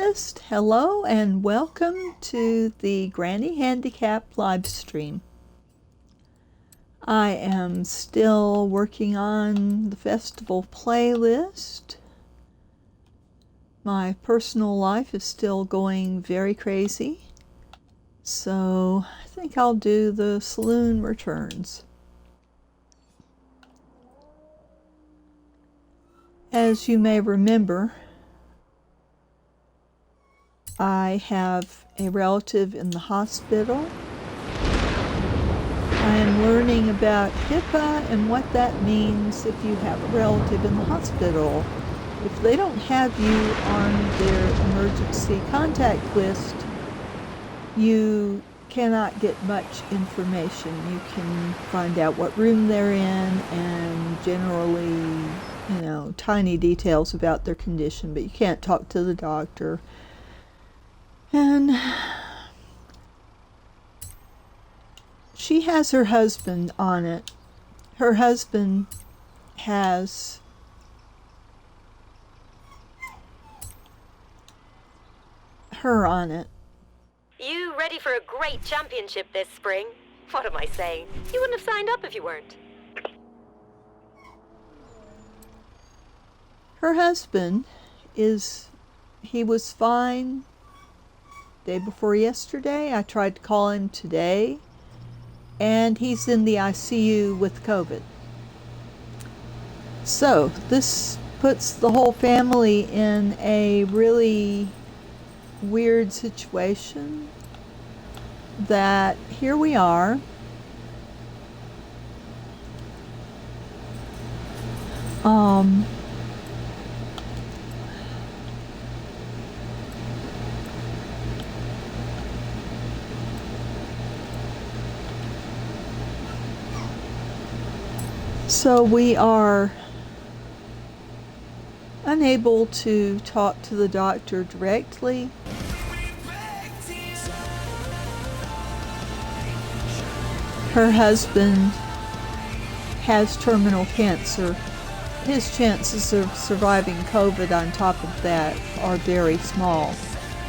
list. Hello and welcome to the GrannyHandicap live stream. I am still working on the festival playlist. My personal life is still going very crazy, so I think I'll do the saloon returns. As you may remember, I have a relative in the hospital. I am learning about HIPAA and what that means if you have a relative in the hospital. If they don't have you on their emergency contact list, you cannot get much information. You can find out what room they're in and generally, tiny details about their condition, but you can't talk to the doctor. And she has her husband on it. Her husband has her on it. You ready for a great championship this spring? What am I saying? You wouldn't have signed up if you weren't. Her husband he was fine day before yesterday. I tried to call him today, and he's in the ICU with COVID. So this puts the whole family in a really weird situation that here we are. So we are unable to talk to the doctor directly. Her husband has terminal cancer. His chances of surviving COVID on top of that are very small.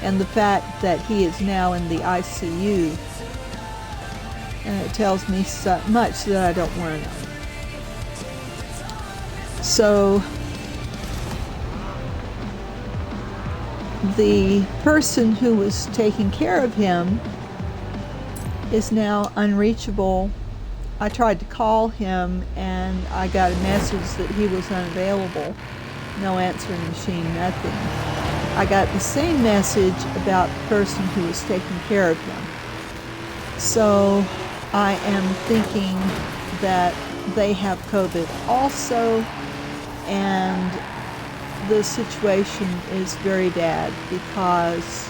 And the fact that he is now in the ICU tells me so much that I don't want to know. So the person who was taking care of him is now unreachable. I tried to call him and I got a message that he was unavailable. No answering machine, nothing. I got the same message about the person who was taking care of him. So I am thinking that they have COVID also, and the situation is very bad because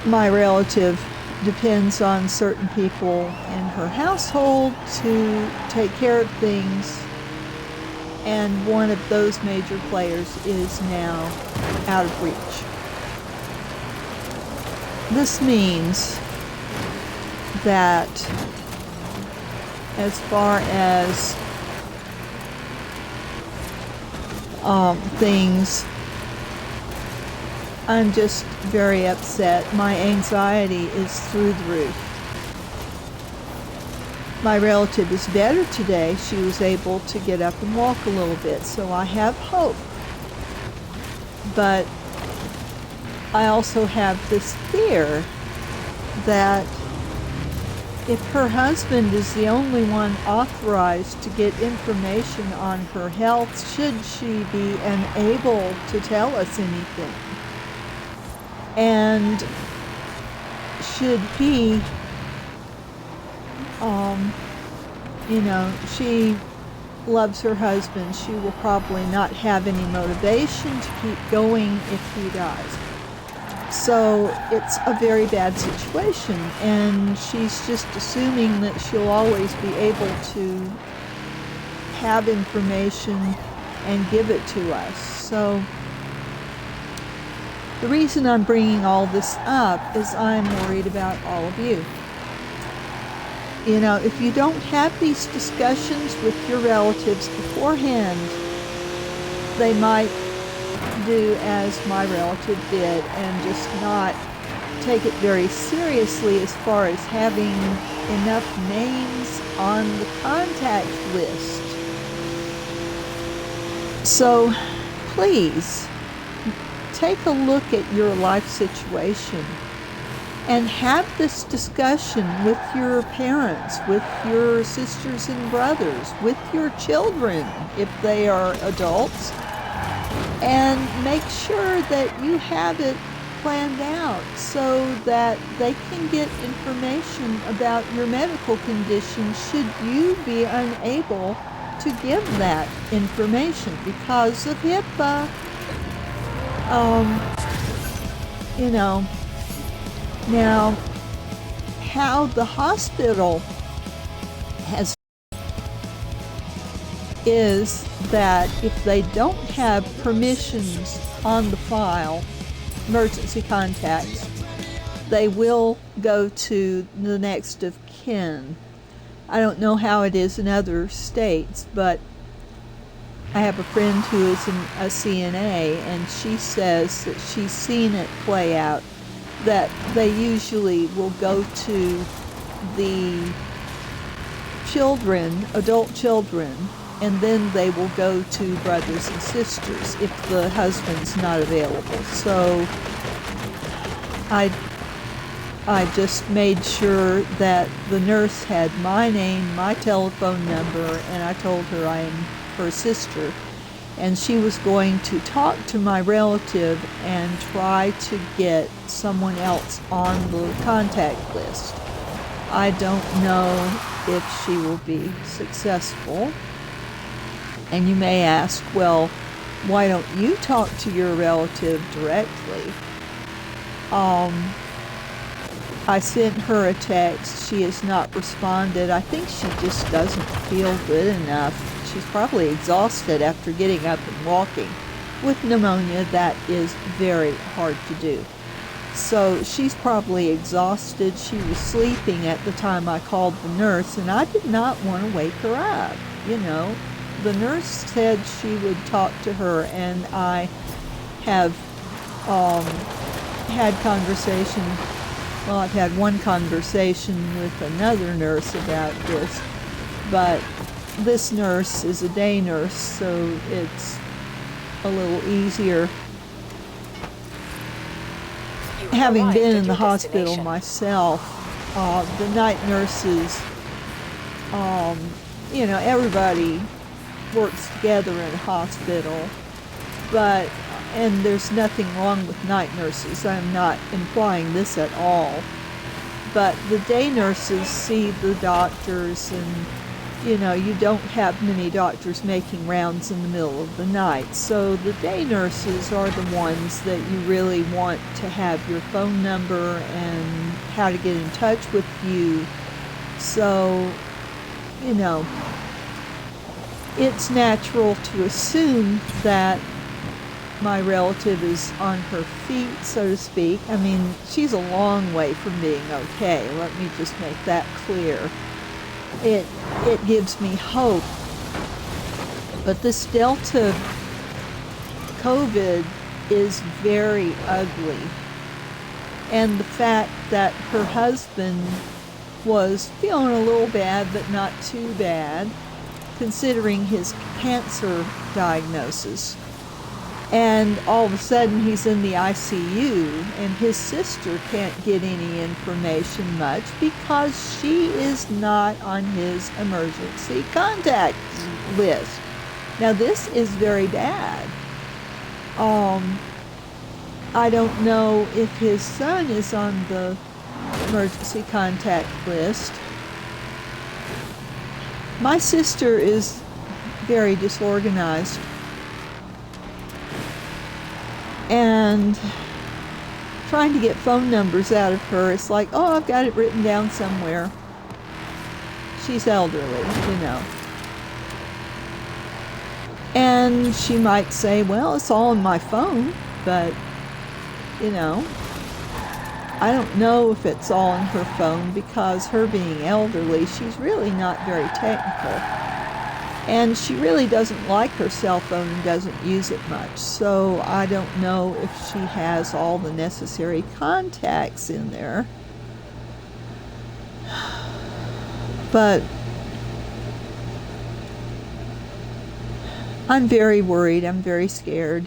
my relative depends on certain people in her household to take care of things, and one of those major players is now out of reach. This means that as far as things, I'm just very upset. My anxiety is through the roof. My relative is better today. She was able to get up and walk a little bit, so I have hope. But I also have this fear that if her husband is the only one authorized to get information on her health, should she be unable to tell us anything? And should he, she loves her husband. She will probably not have any motivation to keep going if he dies. So it's a very bad situation, and she's just assuming that she'll always be able to have information and give it to us. So the reason I'm bringing all this up is I'm worried about all of you. If you don't have these discussions with your relatives beforehand, they might do as my relative did and just not take it very seriously as far as having enough names on the contact list. So please take a look at your life situation and have this discussion with your parents, with your sisters and brothers, with your children if they are adults, and make sure that you have it planned out so that they can get information about your medical condition should you be unable to give that information because of HIPAA. Now, how the hospital has is that if they don't have permissions on the file, emergency contacts, they will go to the next of kin. I don't know how it is in other states, but I have a friend who is a CNA, and she says that she's seen it play out, that they usually will go to the children, adult children, and then they will go to brothers and sisters if the husband's not available. So I just made sure that the nurse had my name, my telephone number, and I told her I am her sister. And she was going to talk to my relative and try to get someone else on the contact list. I don't know if she will be successful. And you may ask, well, why don't you talk to your relative directly? I sent her a text. She has not responded. I think she just doesn't feel good enough. She's probably exhausted after getting up and walking. With pneumonia, that is very hard to do. So she's probably exhausted. She was sleeping at the time I called the nurse, and I did not want to wake her up. The nurse said she would talk to her, and I have had conversation. Well, I've had one conversation with another nurse about this, but this nurse is a day nurse, so it's a little easier. Having been in the hospital myself, the night nurses, everybody works together in a hospital, and there's nothing wrong with night nurses. I'm not implying this at all. But the day nurses see the doctors, and you don't have many doctors making rounds in the middle of the night. So the day nurses are the ones that you really want to have your phone number and how to get in touch with you. So, it's natural to assume that my relative is on her feet, so to speak. I mean, she's a long way from being okay. Let me just make that clear. It gives me hope. But this Delta COVID is very ugly. And the fact that her husband was feeling a little bad, but not too bad, considering his cancer diagnosis. And all of a sudden he's in the ICU, and his sister can't get any information much because she is not on his emergency contact list. Now this is very bad. I don't know if his son is on the emergency contact list. My sister is very disorganized. And trying to get phone numbers out of her, it's like, oh, I've got it written down somewhere. She's elderly, And she might say, well, it's all on my phone, but, I don't know if it's all on her phone because her being elderly, she's really not very technical. And she really doesn't like her cell phone and doesn't use it much. So I don't know if she has all the necessary contacts in there. But I'm very worried. I'm very scared.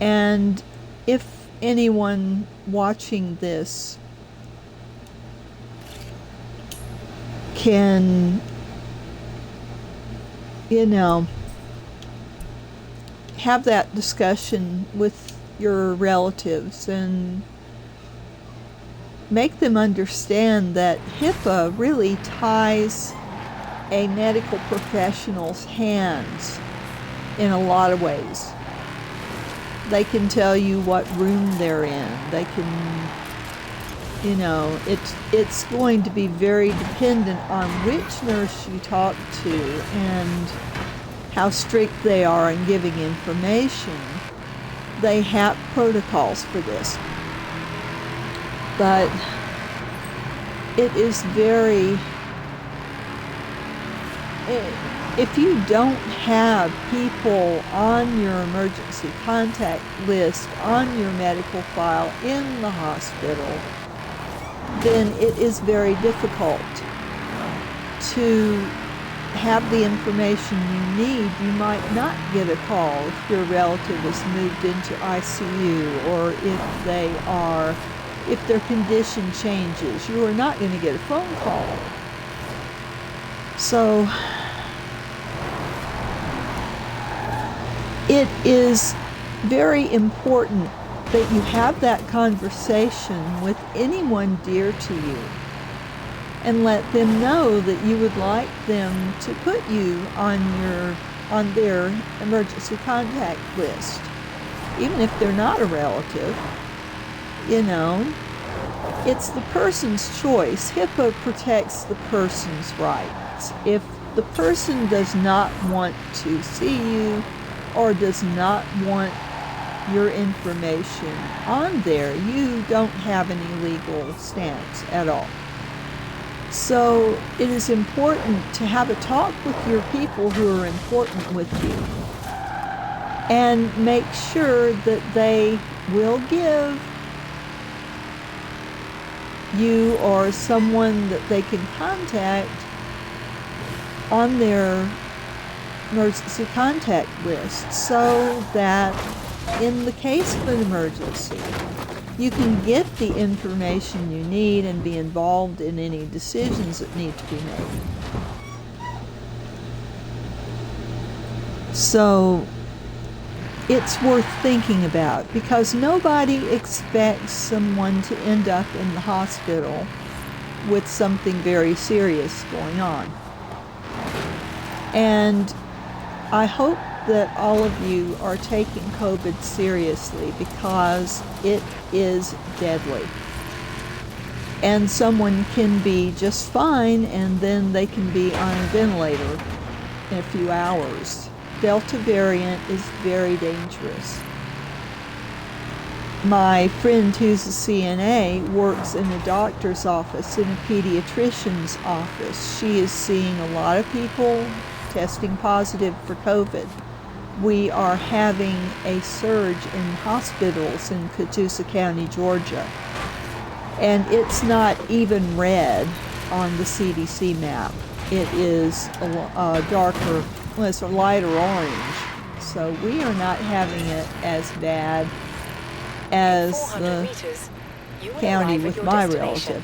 And if anyone watching this can, have that discussion with your relatives and make them understand that HIPAA really ties a medical professional's hands in a lot of ways. They can tell you what room they're in. They can, it's going to be very dependent on which nurse you talk to and how strict they are in giving information. They have protocols for this. But it is very, if you don't have people on your emergency contact list, on your medical file in the hospital, then it is very difficult to have the information you need. You might not get a call if your relative is moved into ICU, or if their condition changes. You are not going to get a phone call. So it is very important that you have that conversation with anyone dear to you and let them know that you would like them to put you on their emergency contact list. Even if they're not a relative, it's the person's choice. HIPAA protects the person's rights. If the person does not want to see you or does not want your information on there, you don't have any legal stance at all. So it is important to have a talk with your people who are important with you and make sure that they will give you or someone that they can contact on their emergency contact list, so that in the case of an emergency, you can get the information you need and be involved in any decisions that need to be made. So it's worth thinking about, because nobody expects someone to end up in the hospital with something very serious going on. And I hope that all of you are taking COVID seriously, because it is deadly. And someone can be just fine and then they can be on a ventilator in a few hours. Delta variant is very dangerous. My friend who's a CNA works in a doctor's office, in a pediatrician's office. She is seeing a lot of people testing positive for COVID. We are having a surge in hospitals in Catoosa County, Georgia. And it's not even red on the CDC map. It is a darker, well, it's a lighter orange. So we are not having it as bad as the county with my relative.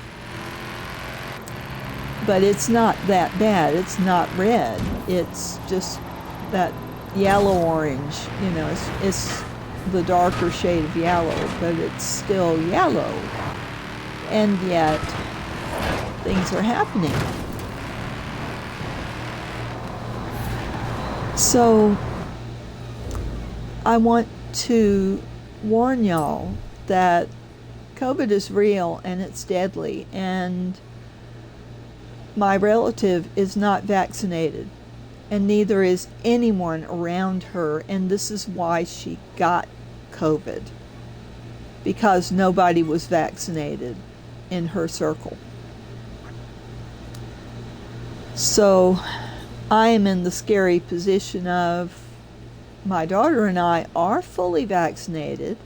But it's not that bad. It's not red. It's just that yellow-orange, it's the darker shade of yellow, but it's still yellow. And yet, things are happening. So, I want to warn y'all that COVID is real and it's deadly, and my relative is not vaccinated, and neither is anyone around her, and this is why she got COVID, because nobody was vaccinated in her circle. So I am in the scary position of my daughter and I are fully vaccinated,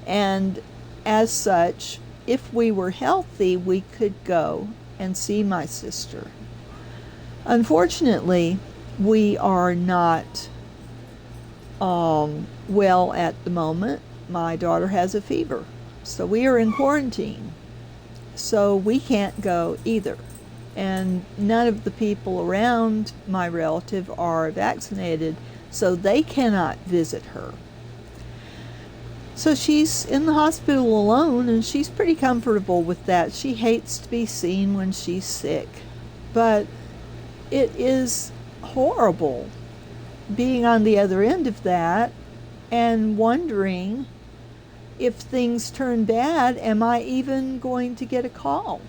and as such, if we were healthy, we could go and see my sister. Unfortunately, we are not well at the moment. My daughter has a fever, so we are in quarantine. So we can't go either. And none of the people around my relative are vaccinated, so they cannot visit her. So she's in the hospital alone, and she's pretty comfortable with that. She hates to be seen when she's sick. But it is horrible being on the other end of that and wondering, if things turn bad, am I even going to get a call?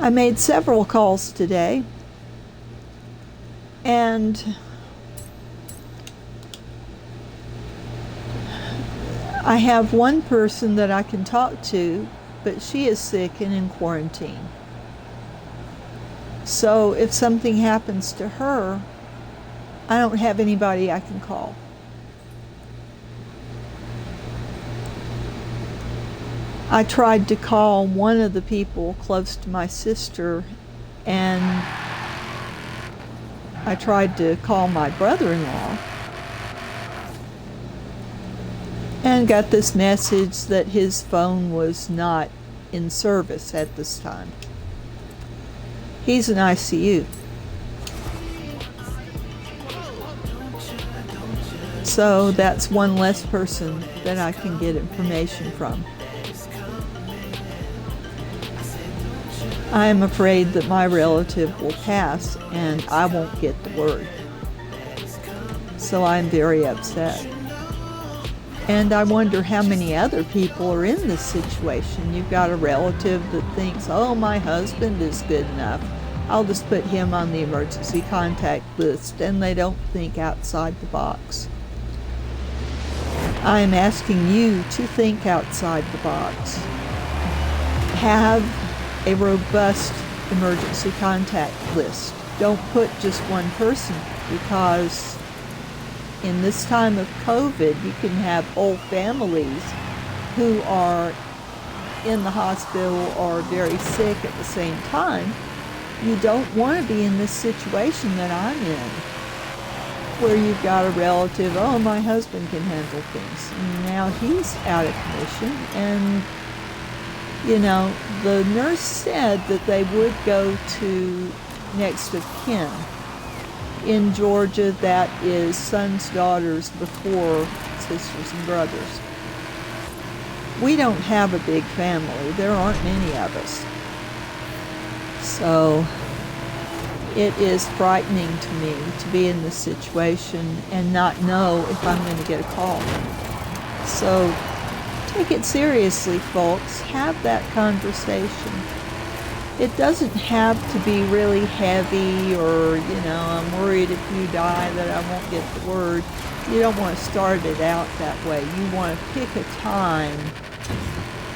I made several calls today, and I have one person that I can talk to, but she is sick and in quarantine. So if something happens to her, I don't have anybody I can call. I tried to call one of the people close to my sister, and I tried to call my brother-in-law, and got this message that his phone was not in service at this time. He's in ICU. So that's one less person that I can get information from. I am afraid that my relative will pass and I won't get the word. So I'm very upset. And I wonder how many other people are in this situation. You've got a relative that thinks, oh, my husband is good enough, I'll just put him on the emergency contact list, and they don't think outside the box. I am asking you to think outside the box. Have a robust emergency contact list. Don't put just one person, because in this time of COVID, you can have whole families who are in the hospital or very sick at the same time. You don't want to be in this situation that I'm in, where you've got a relative, oh, my husband can handle things. And now he's out of commission, and you know, the nurse said that they would go to next of kin. In Georgia, that is sons, daughters before sisters and brothers. We don't have a big family. There aren't many of us. So it is frightening to me to be in this situation and not know if I'm going to get a call. So take it seriously, folks. Have that conversation. It doesn't have to be really heavy or, you know, I'm worried if you die that I won't get the word. You don't want to start it out that way. You want to pick a time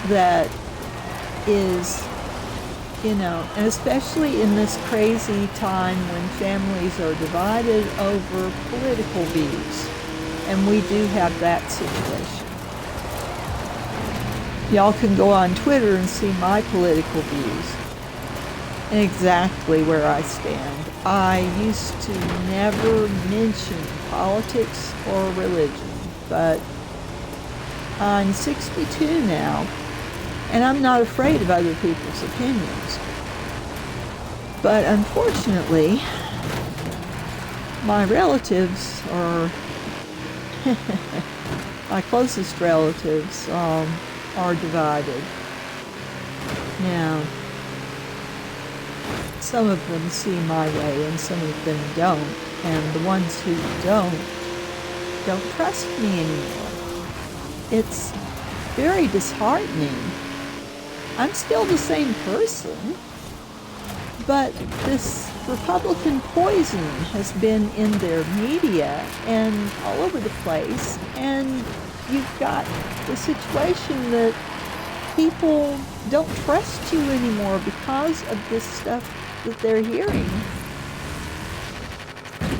that is, you know, and especially in this crazy time when families are divided over political views. And we do have that situation. Y'all can go on Twitter and see my political views. Exactly where I stand. I used to never mention politics or religion, but I'm 62 now, and I'm not afraid of other people's opinions. But unfortunately, my relatives are, my closest relatives are divided. Now, some of them see my way and some of them don't, and the ones who don't trust me anymore. It's very disheartening. I'm still the same person, but this Republican poison has been in their media and all over the place, and you've got the situation that people don't trust you anymore because of this stuff that they're hearing.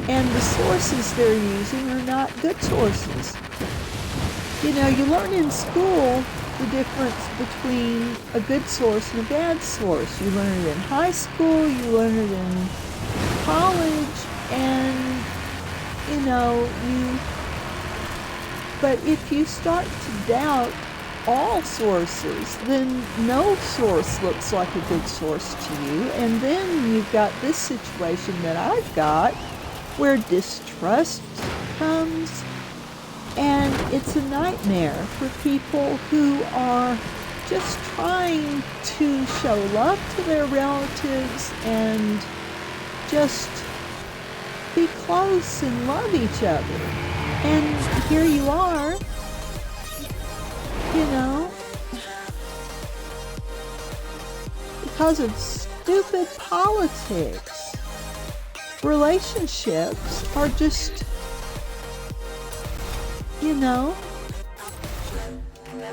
And the sources they're using are not good sources. You know, you learn in school the difference between a good source and a bad source. You learn it in high school, you learn it in college, and, you know, but if you start to doubt all sources, then no source looks like a good source to you, and then you've got this situation that I've got where distrust comes, and it's a nightmare for people who are just trying to show love to their relatives and just be close and love each other. And here you are, you know, because of stupid politics, relationships are just, you know,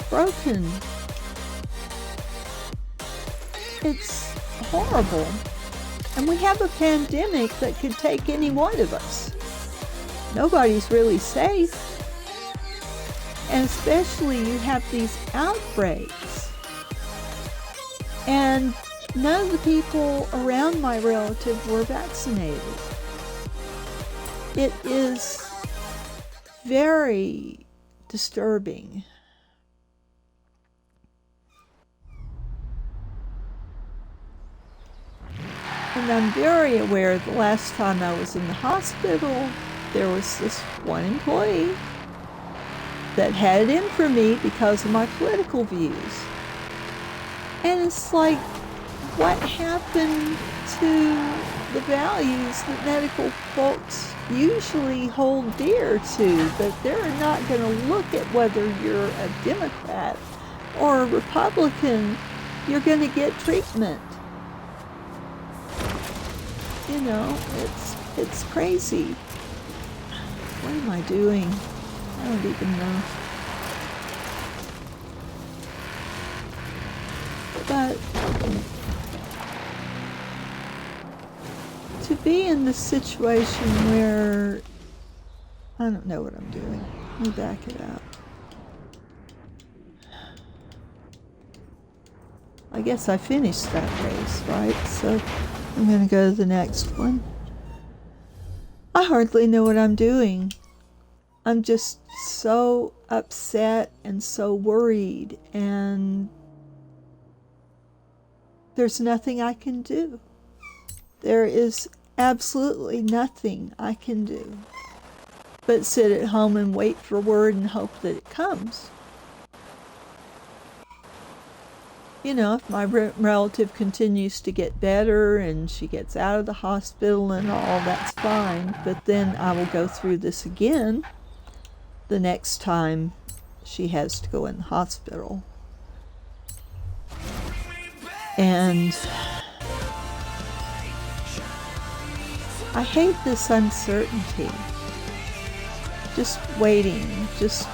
broken. It's horrible. And we have a pandemic that could take any one of us. Nobody's really safe. And especially you have these outbreaks. And none of the people around my relative were vaccinated. It is very disturbing. And I'm very aware the last time I was in the hospital, there was this one employee that had it in for me because of my political views. And it's like, what happened to the values that medical folks usually hold dear to? That they're not going to look at whether you're a Democrat or a Republican, you're going to get treatment. You know, it's crazy. What am I doing? I don't even know. But to be in this situation where I don't know what I'm doing. Let me back it up. I guess I finished that race, right? So I'm going to go to the next one. I hardly know what I'm doing. I'm just so upset and so worried, and there's nothing I can do. There is absolutely nothing I can do but sit at home and wait for word and hope that it comes. You know, if my relative continues to get better and she gets out of the hospital and all, that's fine. But then I will go through this again the next time she has to go in the hospital. And I hate this uncertainty. Just waiting, just,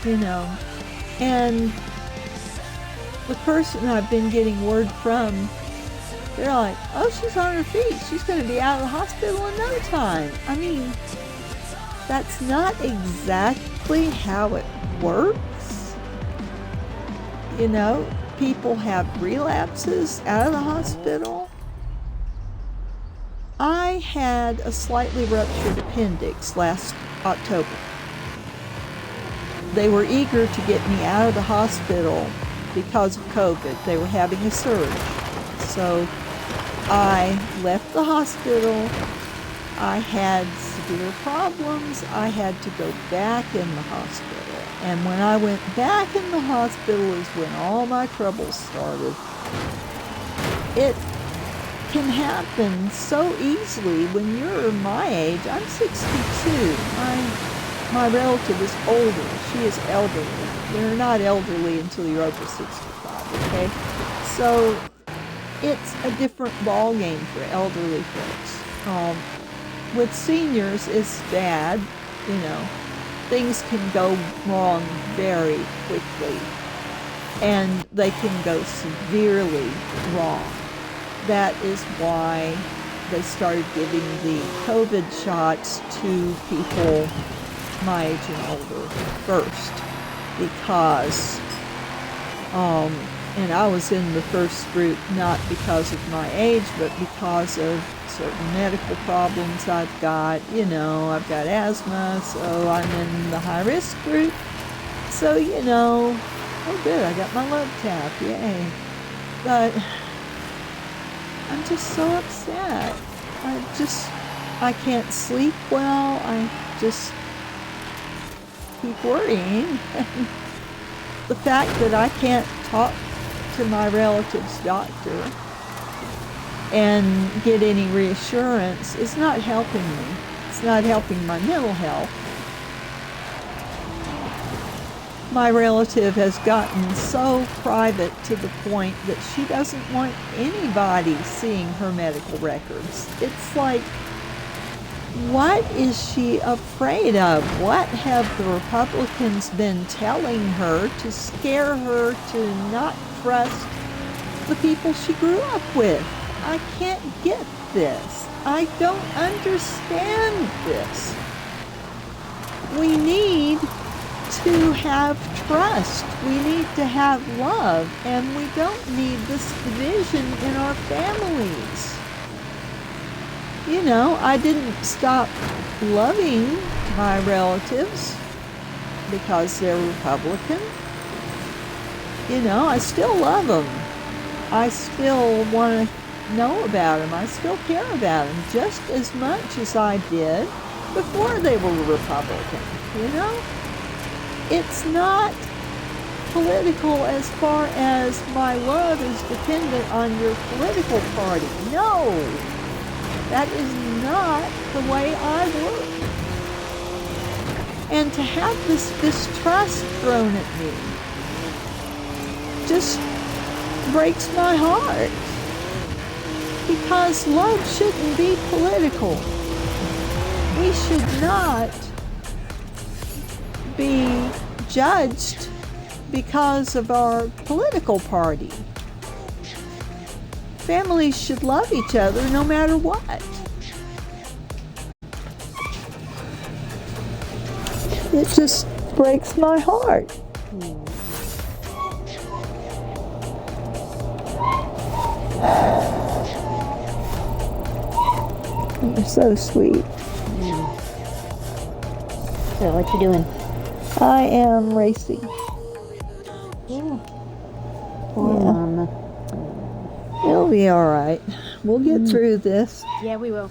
you know. And the person I've been getting word from, they're like, oh, she's on her feet. She's going to be out of the hospital in no time. I mean, that's not exactly how it works. You know, people have relapses out of the hospital. I had a slightly ruptured appendix last October. They were eager to get me out of the hospital because of COVID. They were having a surge. So I left the hospital. I had severe problems. I had to go back in the hospital. And when I went back in the hospital is when all my troubles started. It can happen so easily when you're my age. I'm 62. My relative is older. She is elderly. You're not elderly until you're over 65, okay? So it's a different ball game for elderly folks. With seniors, it's bad. You know, things can go wrong very quickly, and they can go severely wrong. that is why they started giving the COVID shots to people my age and older first, because and I was in the first group not because of my age, but because of certain medical problems I've got. I've got asthma, so I'm in the high-risk group. So, oh good, I got my love tap, yay. But I'm just so upset. I can't sleep well. I just keep worrying. The fact that I can't talk to my relative's doctor and get any reassurance is not helping me. It's not helping my mental health. My relative has gotten so private to the point that she doesn't want anybody seeing her medical records. It's like, what is she afraid of? What have the Republicans been telling her to scare her to not trust the people she grew up with? I can't get this. I don't understand this. We need to have trust. We need to have love, and we don't need this division in our families. I didn't stop loving my relatives because they're Republican. I still love them. I still want to know about them. I still care about them just as much as I did before they were Republican. It's not political as far as my love is dependent on your political party. No, that is not the way I work. And to have this distrust thrown at me just breaks my heart, because love shouldn't be political. We should not be judged because of our political party. Families should love each other no matter what. It just breaks my heart. You're so sweet. So what you doing? I am racing. Poor Mama. It'll be all right. We'll get through this. Yeah, we will.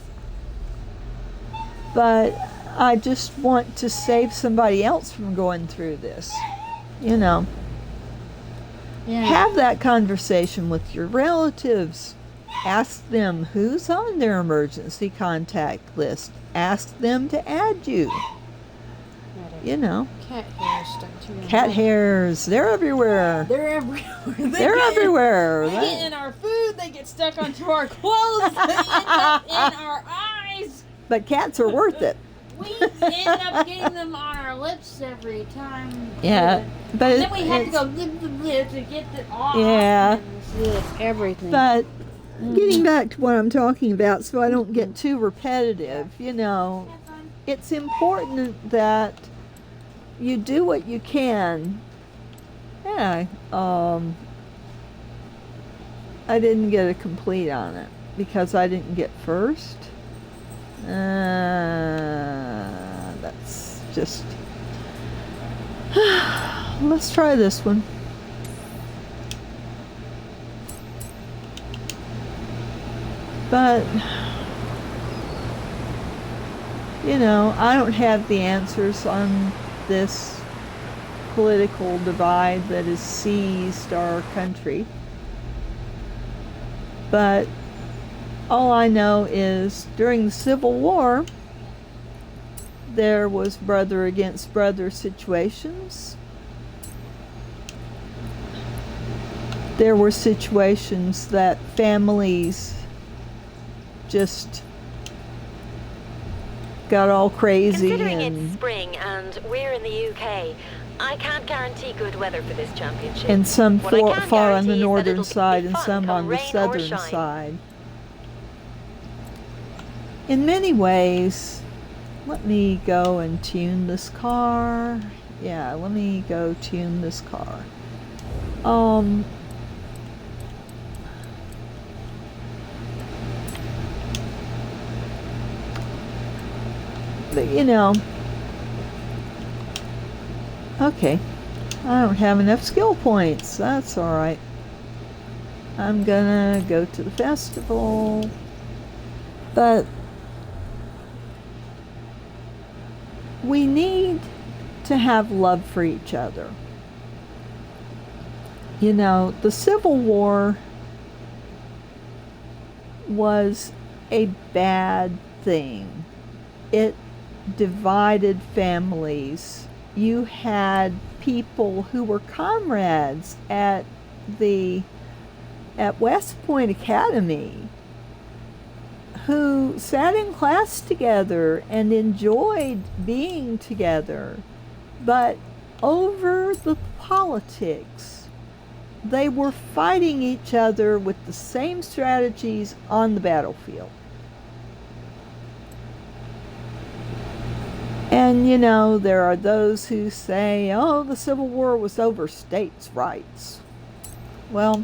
But I just want to save somebody else from going through this. Yeah. Have that conversation with your relatives. Ask them who's on their emergency contact list. Ask them to add you. Cat hair stuck to your Cat hairs, they're everywhere. They're everywhere. They're everywhere. They get in our food. They get stuck onto our clothes. They end up in our eyes. But cats are worth it. We end up getting them on our lips every time. Yeah, but And then we have to go to get it off. Yeah. And everything. But getting back to what I'm talking about, so I don't get too repetitive, it's important that you do what you can. Yeah, I didn't get a complete on it because I didn't get first. That's just... Let's try this one. But, I don't have the answers on this political divide that has seized our country. But all I know is during the Civil War, there was brother against brother situations. There were situations that families just got all crazy. Considering and it's spring and we're in the UK, I can't guarantee good weather for this championship. and some What I can far on guarantee the is that northern it'll side be and fun some come on the rain or southern shine. side. In many ways, let me go and tune this car. Yeah, let me go tune this car. But you know, okay, I don't have enough skill points. That's all right. I'm gonna go to the festival, but we need to have love for each other. You know, the Civil War was a bad thing. It divided families. You had people who were comrades at West Point Academy who sat in class together and enjoyed being together, but over the politics, they were fighting each other with the same strategies on the battlefield. And you know, there are those who say, oh, the Civil War was over states' rights. Well,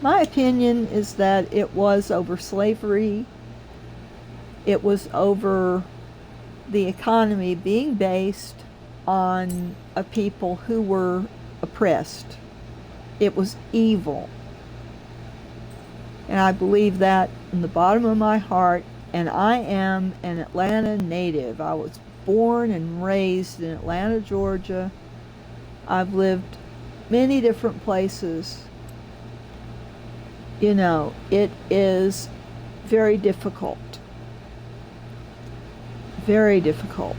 my opinion is that it was over slavery. It was over the economy being based on a people who were oppressed. It was evil. And I believe that in the bottom of my heart, and I am an Atlanta native. I was born and raised in Atlanta, Georgia. I've lived many different places. You know, it is very difficult. Very difficult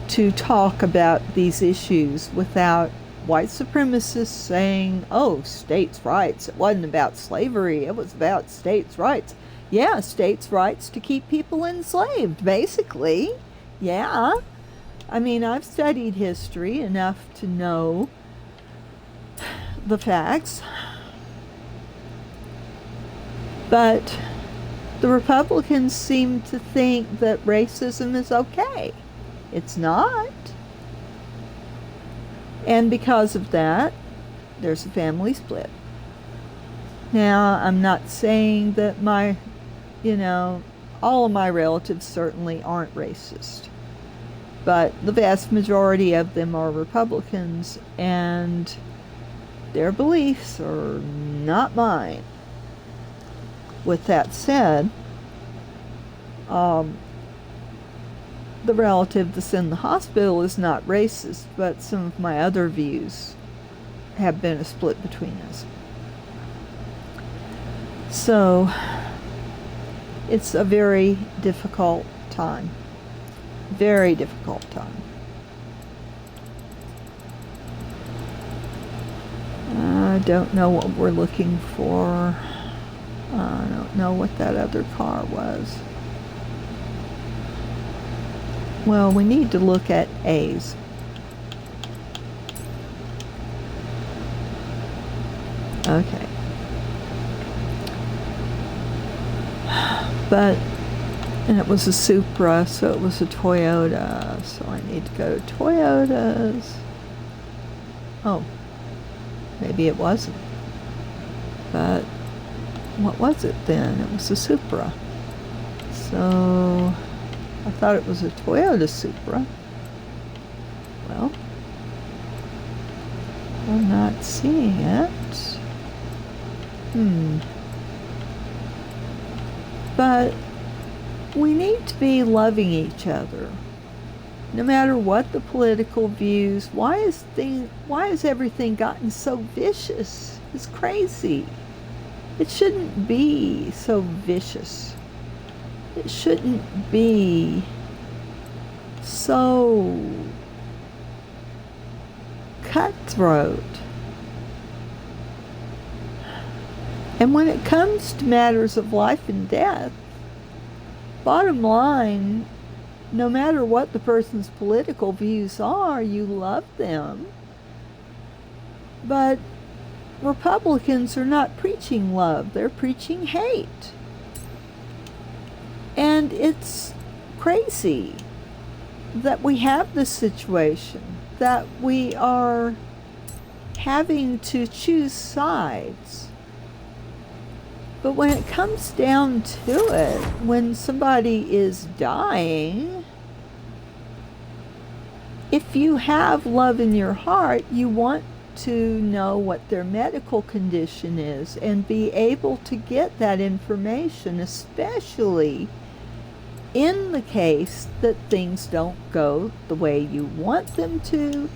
to talk about these issues without white supremacists saying, oh, states' rights. It wasn't about slavery. It was about states' rights. Yeah, states' rights to keep people enslaved, basically. Yeah. I mean, I've studied history enough to know the facts. But the Republicans seem to think that racism is okay. It's not. And because of that, there's a family split. Now, I'm not saying that all of my relatives certainly aren't racist. But the vast majority of them are Republicans, and their beliefs are not mine. With that said, the relative that's in the hospital is not racist, but some of my other views have been a split between us. So, it's a very difficult time. Very difficult time. I don't know what we're looking for. I don't know what that other car was. Well, we need to look at A's. Okay. And it was a Supra, so it was a Toyota. So I need to go to Toyotas. Oh, maybe it wasn't. But what was it then? It was a Supra. So I thought it was a Toyota Supra. Well, I'm not seeing it. But we need to be loving each other. No matter what the political views, why has everything gotten so vicious? It's crazy. It shouldn't be so vicious. It shouldn't be so cutthroat. And when it comes to matters of life and death, bottom line, no matter what the person's political views are, you love them. But Republicans are not preaching love, they're preaching hate. And it's crazy that we have this situation, that we are having to choose sides. But when it comes down to it, when somebody is dying, if you have love in your heart, you want to know what their medical condition is and be able to get that information, especially in the case that things don't go the way you want them to,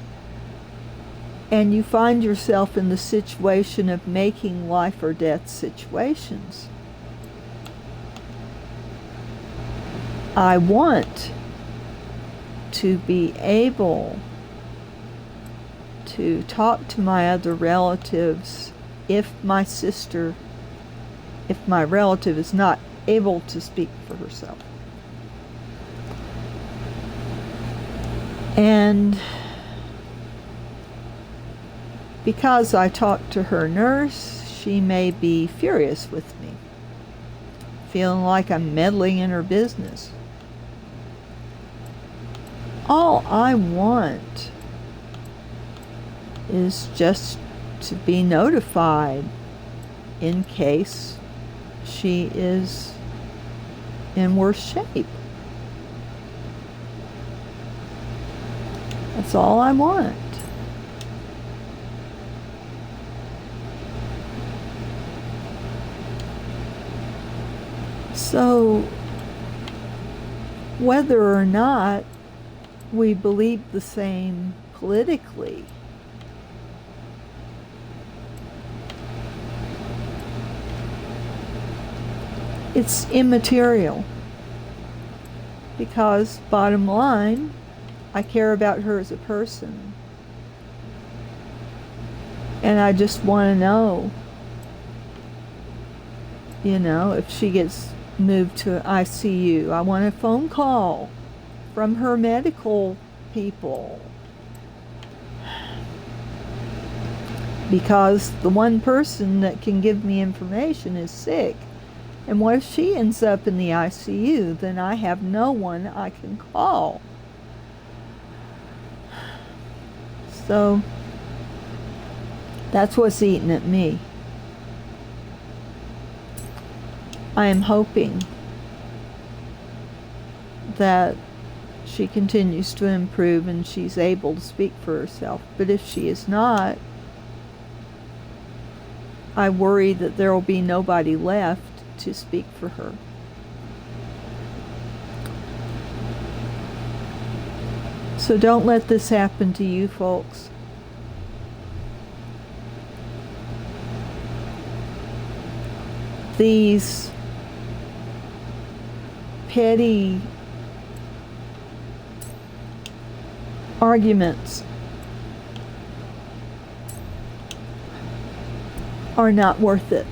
and you find yourself in the situation of making life or death situations. I want to be able to talk to my other relatives if my relative is not able to speak for herself. And because I talked to her nurse, she may be furious with me, feeling like I'm meddling in her business. All I want is just to be notified in case she is in worse shape. That's all I want. So, whether or not we believe the same politically, it's immaterial, because bottom line, I care about her as a person, and I just want to know, if she gets moved to ICU, I want a phone call from her medical people, because the one person that can give me information is sick. And what if she ends up in the ICU? Then I have no one I can call. So that's what's eating at me. I am hoping that she continues to improve and she's able to speak for herself. But if she is not, I worry that there will be nobody left to speak for her. So don't let this happen to you, folks. These petty arguments are not worth it.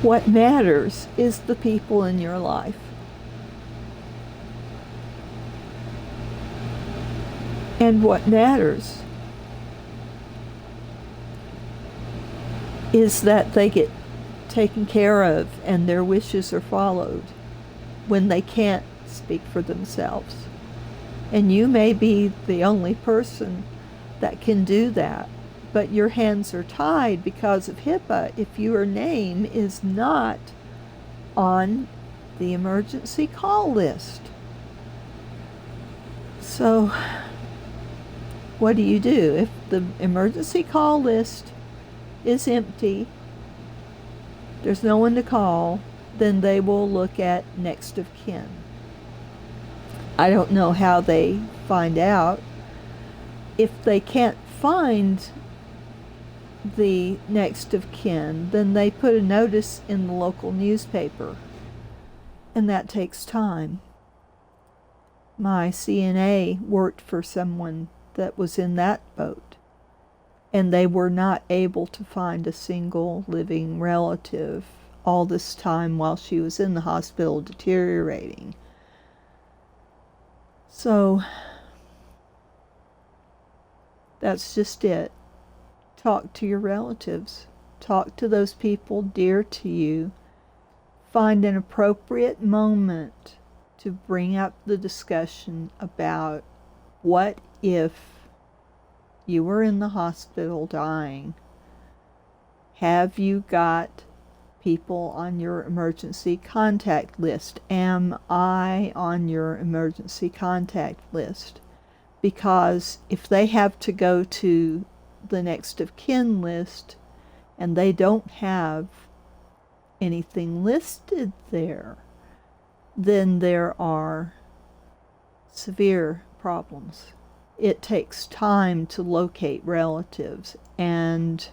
What matters is the people in your life. And what matters is that they get taken care of and their wishes are followed when they can't speak for themselves. And you may be the only person that can do that, but your hands are tied because of HIPAA if your name is not on the emergency call list. So what do? If the emergency call list is empty, there's no one to call, then they will look at next of kin. I don't know how they find out. If they can't find the next of kin, then they put a notice in the local newspaper, and that takes time. My CNA worked for someone that was in that boat. And they were not able to find a single living relative all this time while she was in the hospital deteriorating. So that's just it. Talk to your relatives. Talk to those people dear to you. Find an appropriate moment to bring up the discussion about what if you were in the hospital dying. Have you got people on your emergency contact list? Am I on your emergency contact list? Because if they have to go to the next of kin list and they don't have anything listed there, then there are severe problems. It takes time to locate relatives, and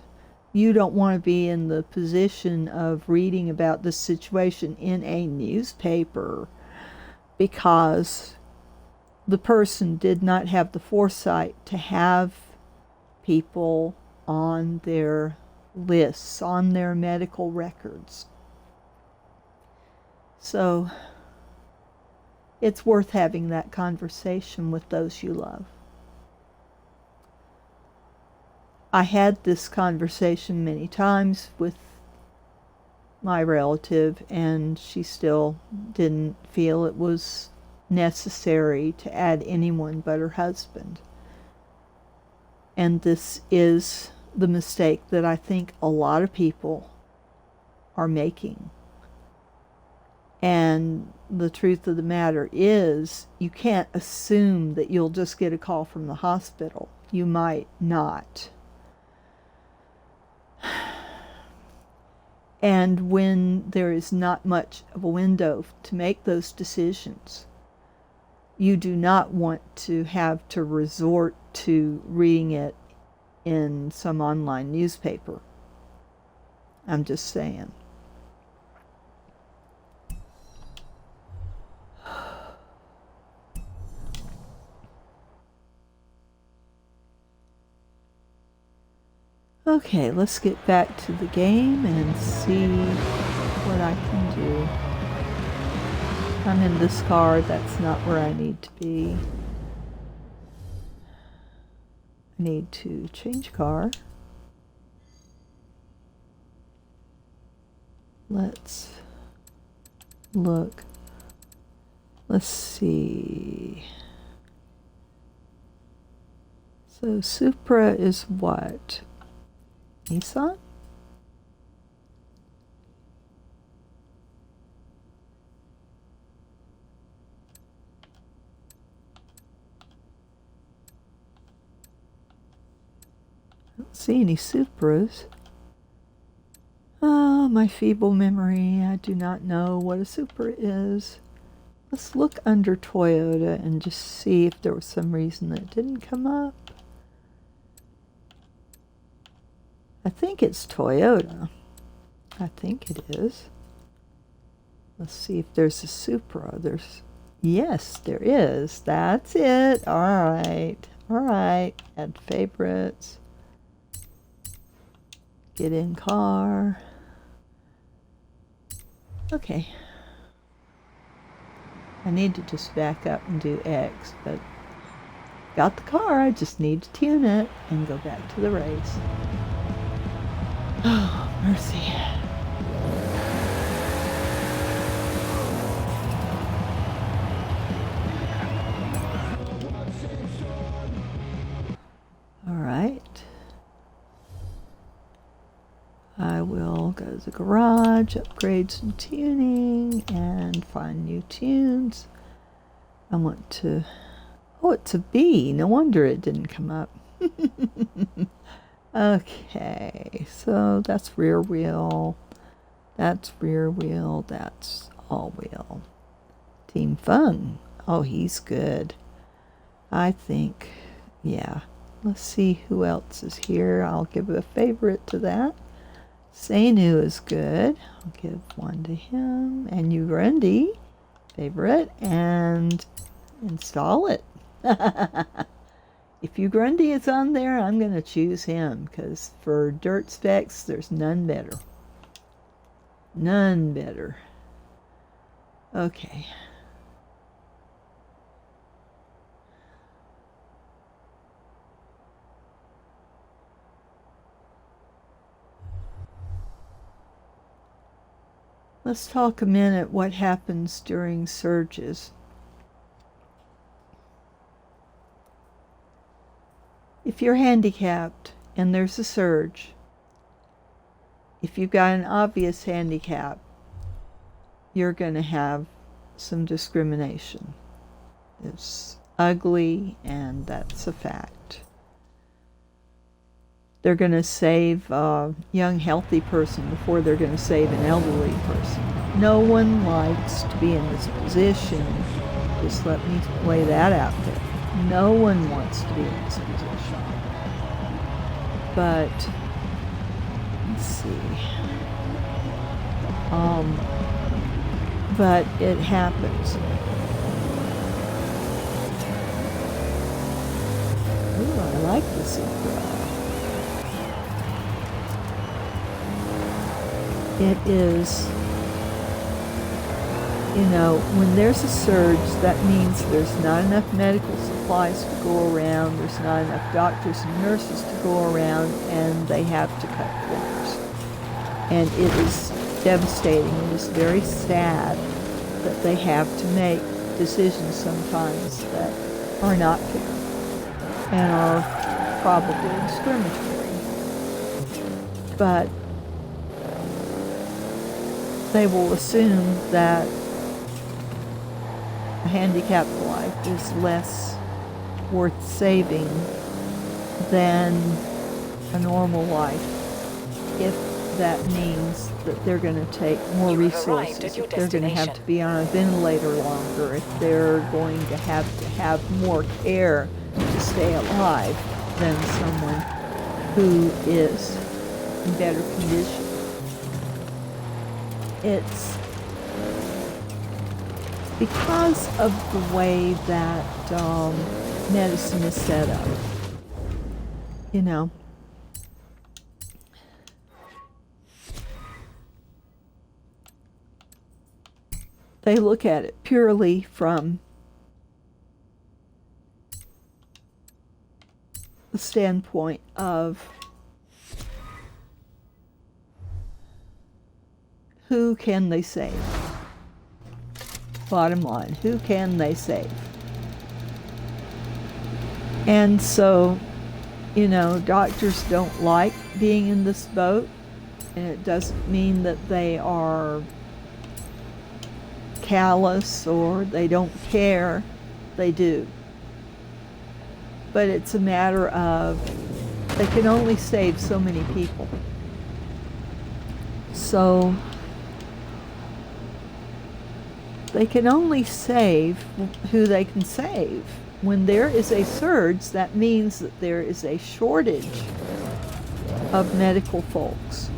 you don't want to be in the position of reading about this situation in a newspaper because the person did not have the foresight to have people on their lists, on their medical records. So it's worth having that conversation with those you love. I had this conversation many times with my relative, and she still didn't feel it was necessary to add anyone but her husband. And this is the mistake that I think a lot of people are making. And the truth of the matter is, you can't assume that you'll just get a call from the hospital. You might not. And when there is not much of a window to make those decisions, you do not want to have to resort to reading it in some online newspaper. I'm just saying. Okay, let's get back to the game and see what I can do. I'm in this car, that's not where I need to be. I need to change car. Let's look. Let's see. So Supra is what? Nissan? I don't see any Supras. Oh, my feeble memory. I do not know what a Supra is. Let's look under Toyota and just see if there was some reason that it didn't come up. I think it's Toyota. I think it is. Let's see if there's a Supra. Yes, there is. That's it. All right. All right. Add favorites. Get in car. Okay. I need to just back up and do X, but got the car. I just need to tune it and go back to the race. Oh, mercy. All right. I will go to the garage, upgrade some tuning, and find new tunes. I want to... Oh, it's a B. No wonder it didn't come up. Okay, so that's rear wheel, that's rear wheel, that's all wheel. Team Fun, oh, he's good. I think, yeah. Let's see who else is here. I'll give a favorite to that. Seinu is good. I'll give one to him. And Urendi, favorite, and install it. If Hugh Grundy is on there, I'm going to choose him, because for dirt specs, there's none better. None better. Okay. Let's talk a minute what happens during surges. If you're handicapped and there's a surge, if you've got an obvious handicap, you're going to have some discrimination. It's ugly, and that's a fact. They're going to save a young, healthy person before they're going to save an elderly person. No one likes to be in this position. Just let me lay that out there. No one wants to be in this position. But, let's see. But it happens. Ooh, I like this zebra. It is, when there's a surge, that means there's not enough medical supplies to go around, there's not enough doctors and nurses to go around, and they have to cut corners. And it is devastating. It is very sad that they have to make decisions sometimes that are not fair and are probably discriminatory. But they will assume that a handicapped life is less worth saving than a normal life, if that means that they're going to take more resources, if they're going to have to be on a ventilator longer, if they're going to have more care to stay alive than someone who is in better condition. It's because of the way that medicine is set up. They look at it purely from the standpoint of who can they save? Bottom line, who can they save? And so, doctors don't like being in this boat, and it doesn't mean that they are callous or they don't care. They do. But it's a matter of they can only save so many people. So they can only save who they can save. When there is a surge, that means that there is a shortage of medical folks,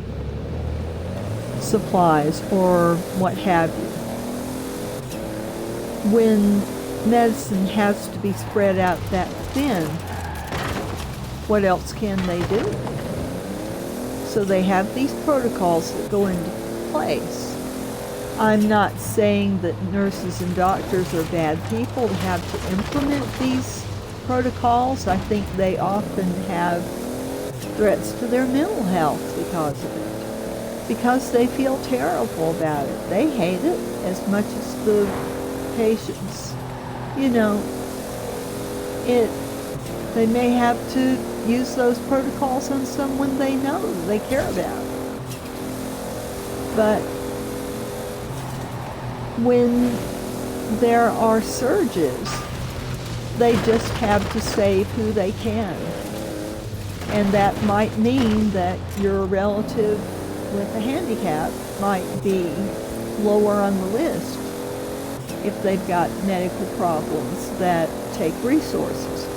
supplies, or what have you. When medicine has to be spread out that thin, what else can they do? So they have these protocols that go into place. I'm not saying that nurses and doctors are bad people to have to implement these protocols. I think they often have threats to their mental health because of it. Because they feel terrible about it. They hate it as much as the patients. They may have to use those protocols on someone they know they care about. But when there are surges, they just have to save who they can. And that might mean that your relative with a handicap might be lower on the list if they've got medical problems that take resources.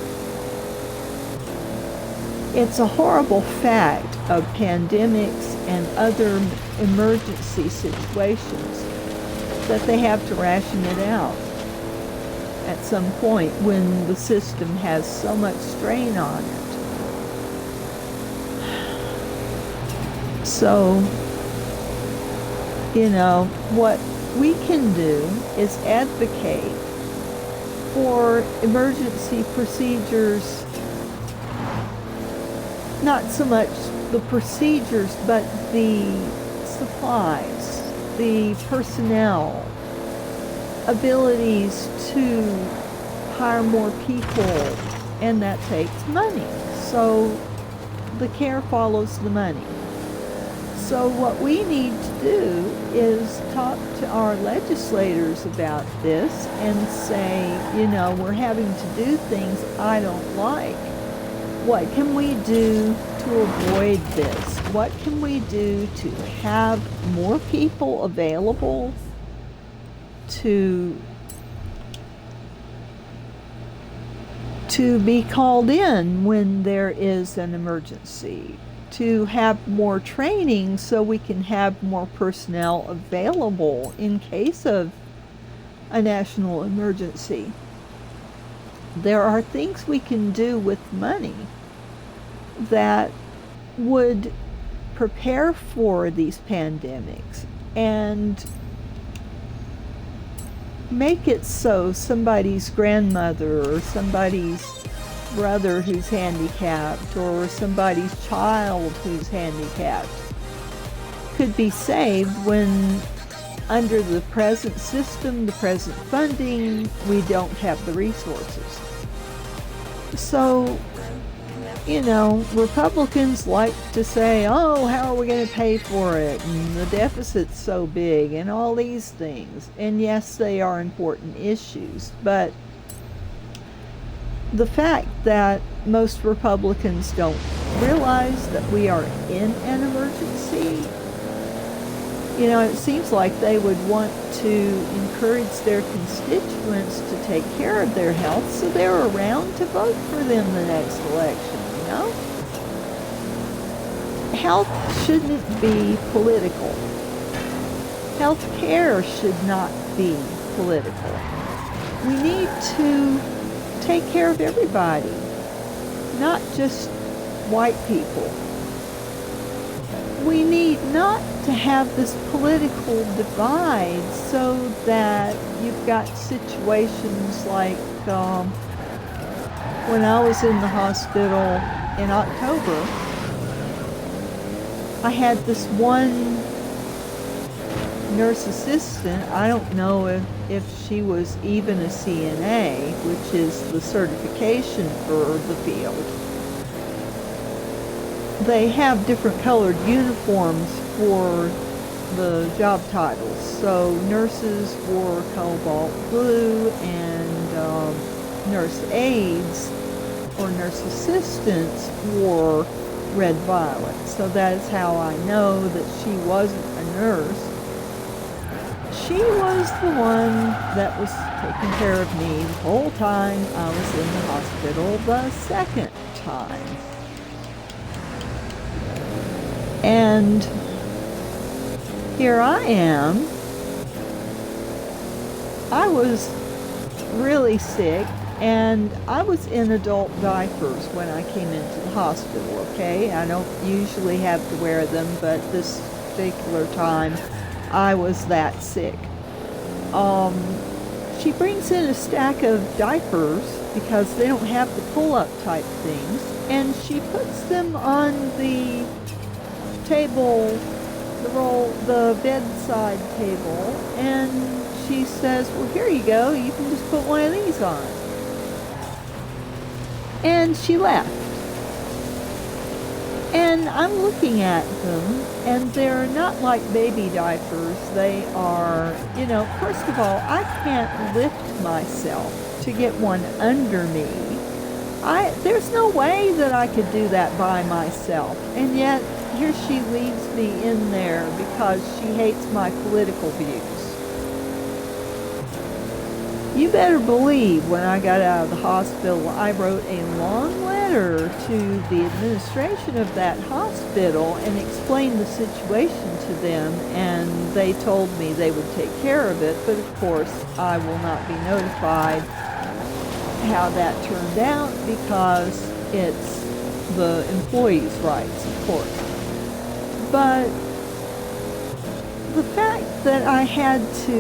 It's a horrible fact of pandemics and other emergency situations that they have to ration it out. at some point when the system has so much strain on it. So, what we can do is advocate for emergency procedures, not so much the procedures, but the supplies, the personnel, abilities to hire more people, and that takes money. So the care follows the money. So what we need to do is talk to our legislators about this and say, we're having to do things I don't like. What can we do to avoid this? What can we do to have more people available to be called in when there is an emergency? To have more training so we can have more personnel available in case of a national emergency. There are things we can do with money that would prepare for these pandemics and make it so somebody's grandmother or somebody's brother who's handicapped or somebody's child who's handicapped could be saved when, under the present system, the present funding, we don't have the resources. So, Republicans like to say, oh, how are we going to pay for it? And the deficit's so big and all these things. And yes, they are important issues, but the fact that most Republicans don't realize that we are in an emergency, it seems like they would want to encourage their constituents to take care of their health so they're around to vote for them the next election, Health shouldn't be political. Health care should not be political. We need to take care of everybody, not just white people. We need not to have this political divide so that you've got situations like when I was in the hospital in October, I had this one nurse assistant. I don't know if she was even a CNA, which is the certification for the field. They have different colored uniforms for the job titles. So nurses wore cobalt blue and nurse aides or nurse assistants wore red violet. So that is how I know that she wasn't a nurse. She was the one that was taking care of me the whole time I was in the hospital the second time. And here I am. I was really sick, and I was in adult diapers when I came into the hospital, okay? I don't usually have to wear them, but this particular time I was that sick. She brings in a stack of diapers because they don't have the pull-up type things, and she puts them on the table, the bedside table, and she says, well, here you go, you can just put one of these on. And she left. And I'm looking at them, and they're not like baby diapers. They are, first of all, I can't lift myself to get one under me. There's no way that I could do that by myself. And yet, here she leaves me in there because she hates my political views. You better believe when I got out of the hospital, I wrote a long letter to the administration of that hospital and explained the situation to them, and they told me they would take care of it, but of course I will not be notified how that turned out because it's the employees' rights, of course. But the fact that I had to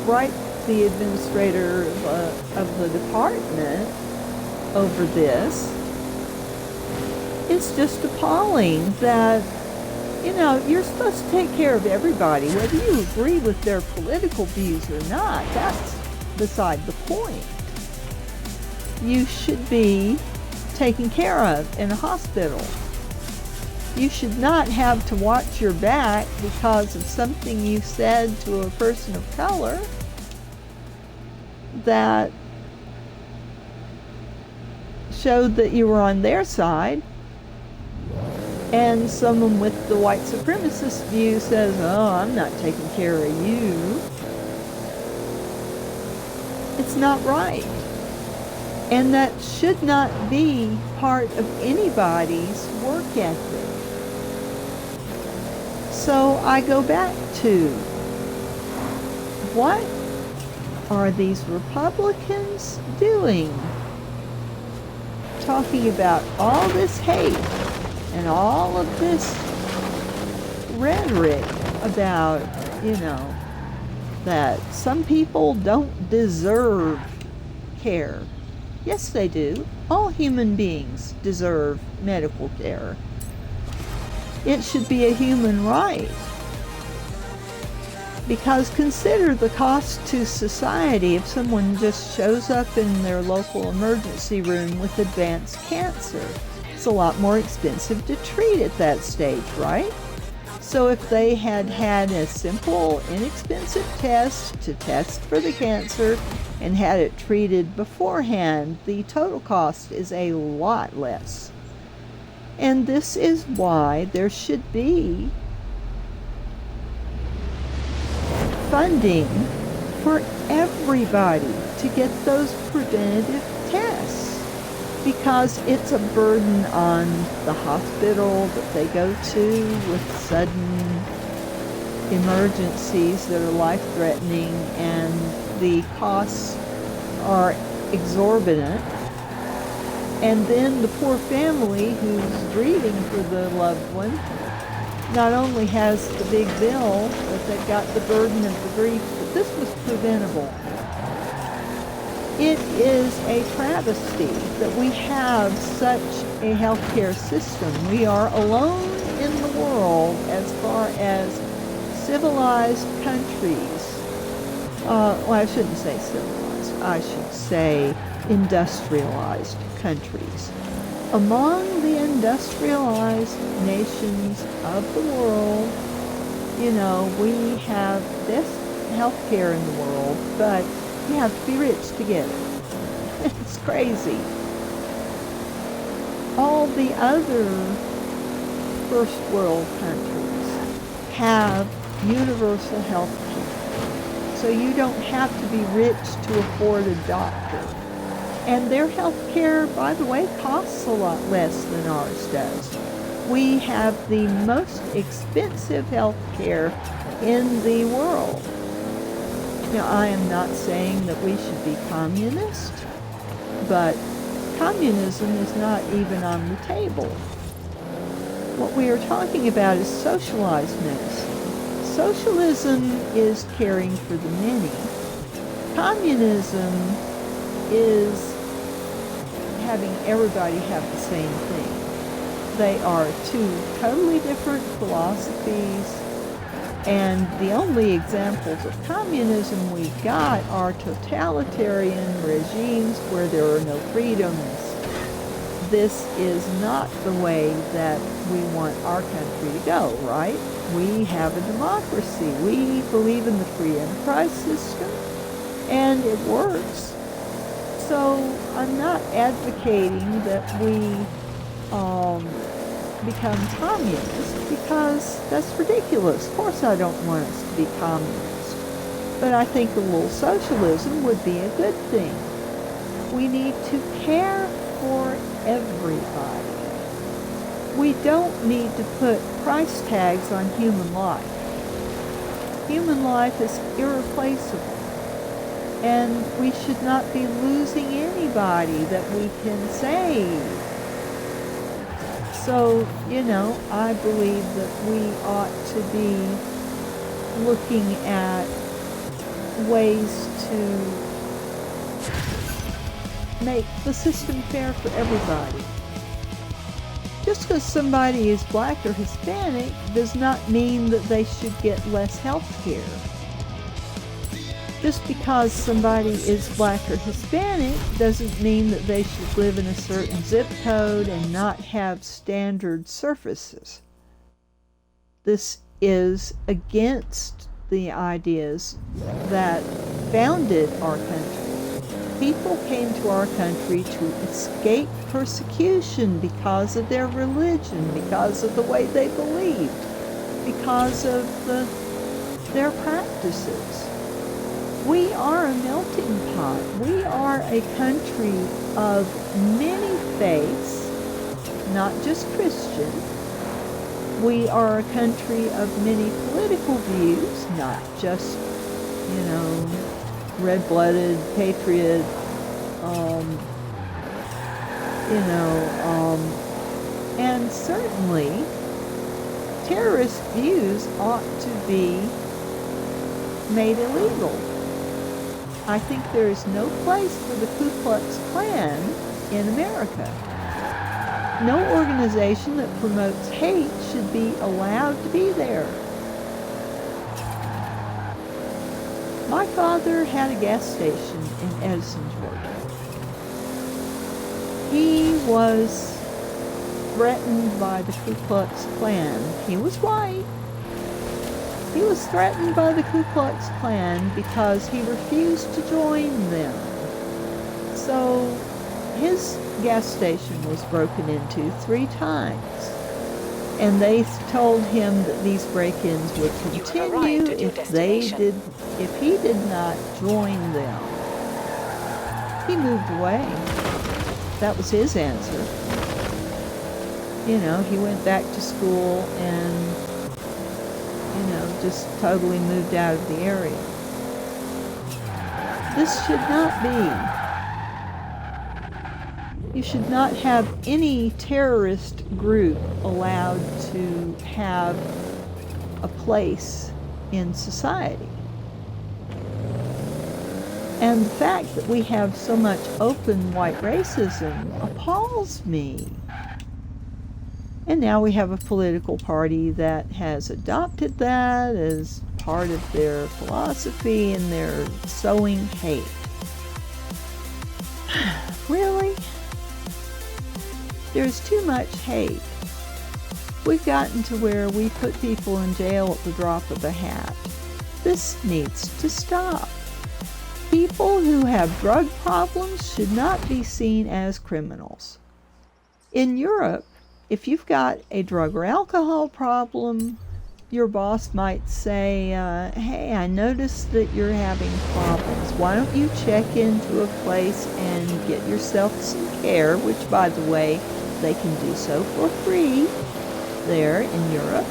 write the administrator of the department over this is just appalling that, you're supposed to take care of everybody, whether you agree with their political views or not. That's beside the point. You should be taken care of in a hospital. You should not have to watch your back because of something you said to a person of color that showed that you were on their side, and someone with the white supremacist view says, oh, I'm not taking care of you. It's not right. And that should not be part of anybody's work ethic. So I go back to, what are these Republicans doing? Talking about all this hate and all of this rhetoric about, that some people don't deserve care. Yes, they do. All human beings deserve medical care. It should be a human right. Because consider the cost to society if someone just shows up in their local emergency room with advanced cancer. It's a lot more expensive to treat at that stage, right? So if they had had a simple, inexpensive test to test for the cancer and had it treated beforehand, the total cost is a lot less. And this is why there should be funding for everybody to get those preventative tests, because it's a burden on the hospital that they go to with sudden emergencies that are life-threatening, and the costs are exorbitant. And then the poor family who's grieving for the loved one not only has the big bill, but they've got the burden of the grief. But this was preventable. It is a travesty that we have such a healthcare system. We are alone in the world as far as civilized countries. Well, I shouldn't say civilized. I should say industrialized countries. Among the industrialized nations of the world, we have best healthcare in the world, but you have to be rich to get it. It's crazy. All the other first world countries have universal health care. So you don't have to be rich to afford a doctor. And their health care, by the way, costs a lot less than ours does. We have the most expensive health care in the world. Now, I am not saying that we should be communist, but communism is not even on the table. What we are talking about is socialized medicine. Socialism is caring for the many. Communism is having everybody have the same thing. They are two totally different philosophies, and the only examples of communism we've got are totalitarian regimes where there are no freedoms. This is not the way that we want our country to go, right? We have a democracy. We believe in the free enterprise system, and it works. So I'm not advocating that we become communist, because that's ridiculous. Of course I don't want us to be communist. But I think a little socialism would be a good thing. We need to care for everybody. We don't need to put price tags on human life. Human life is irreplaceable. And we should not be losing anybody that we can save. So, I believe that we ought to be looking at ways to make the system fair for everybody. Just because somebody is black or Hispanic does not mean that they should get less health care. Just because somebody is black or Hispanic doesn't mean that they should live in a certain zip code and not have standard services. This is against the ideas that founded our country. People came to our country to escape persecution because of their religion, because of the way they believed, because of their practices. We are a melting pot. We are a country of many faiths, not just Christian. We are a country of many political views, not just, red-blooded, patriot, and certainly terrorist views ought to be made illegal. I think there is no place for the Ku Klux Klan in America. No organization that promotes hate should be allowed to be there. My father had a gas station in Edison, Georgia. He was threatened by the Ku Klux Klan. He was white. He was threatened by the Ku Klux Klan because he refused to join them. So his gas station was broken into 3 times. And they told him that these break-ins would continue if he did not join them. He moved away. That was his answer. He went back to school and just totally moved out of the area. This should not be. You should not have any terrorist group allowed to have a place in society. And the fact that we have so much open white racism appalls me. And now we have a political party that has adopted that as part of their philosophy, and they're sowing hate. Really? There's too much hate. We've gotten to where we put people in jail at the drop of a hat. This needs to stop. People who have drug problems should not be seen as criminals. In Europe, if you've got a drug or alcohol problem, your boss might say, hey, I noticed that you're having problems. Why don't you check into a place and get yourself some care, which, by the way, they can do so for free there in Europe.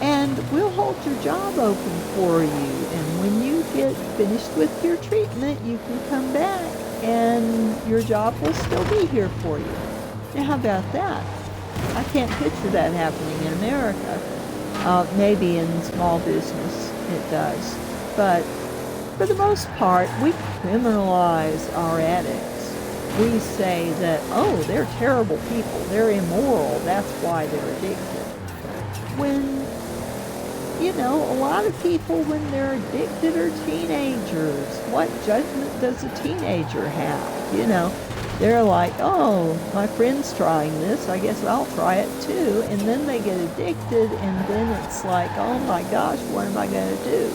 And we'll hold your job open for you. And when you get finished with your treatment, you can come back and your job will still be here for you. Now, how about that? I can't picture that happening in America. Maybe in small business it does. But for the most part, we criminalize our addicts. We say that, oh, they're terrible people, they're immoral, that's why they're addicted. When, a lot of people, when they're addicted, are teenagers. What judgment does a teenager have? They're like, oh, my friend's trying this, I guess I'll try it too. And then they get addicted, and then it's like, oh my gosh, what am I going to do?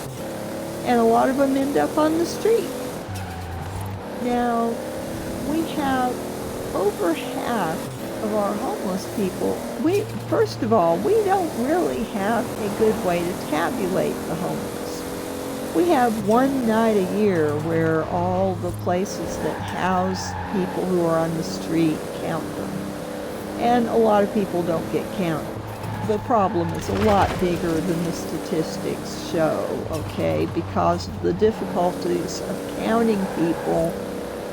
And a lot of them end up on the street. Now, we have over half of our homeless people. First of all, we don't really have a good way to tabulate the homeless. We have one night a year where all the places that house people who are on the street count them. And a lot of people don't get counted. the problem is a lot bigger than the statistics show, okay? Because of the difficulties of counting people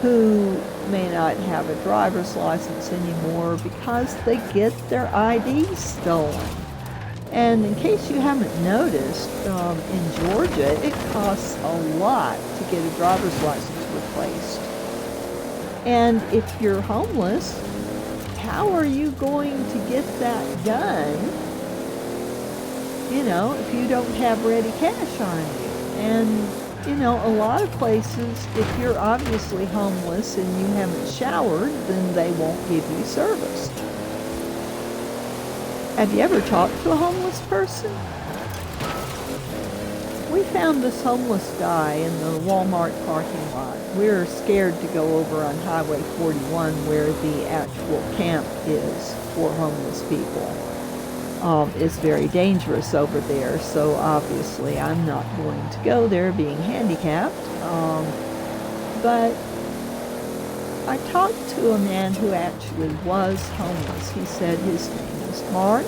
who may not have a driver's license anymore because they get their IDs stolen. And in case you haven't noticed, in Georgia, it costs a lot to get a driver's license replaced. And if you're homeless, how are you going to get that done, you know, if you don't have ready cash on you? And, you know, a lot of places, if you're obviously homeless and you haven't showered, then they won't give you service. Have you ever talked to a homeless person? We found this homeless guy in the Walmart parking lot. We were scared to go over on Highway 41 where the actual camp is for homeless people. It's very dangerous over there, so obviously I'm not going to go there being handicapped. But I talked to a man who actually was homeless. He said his name was Mark.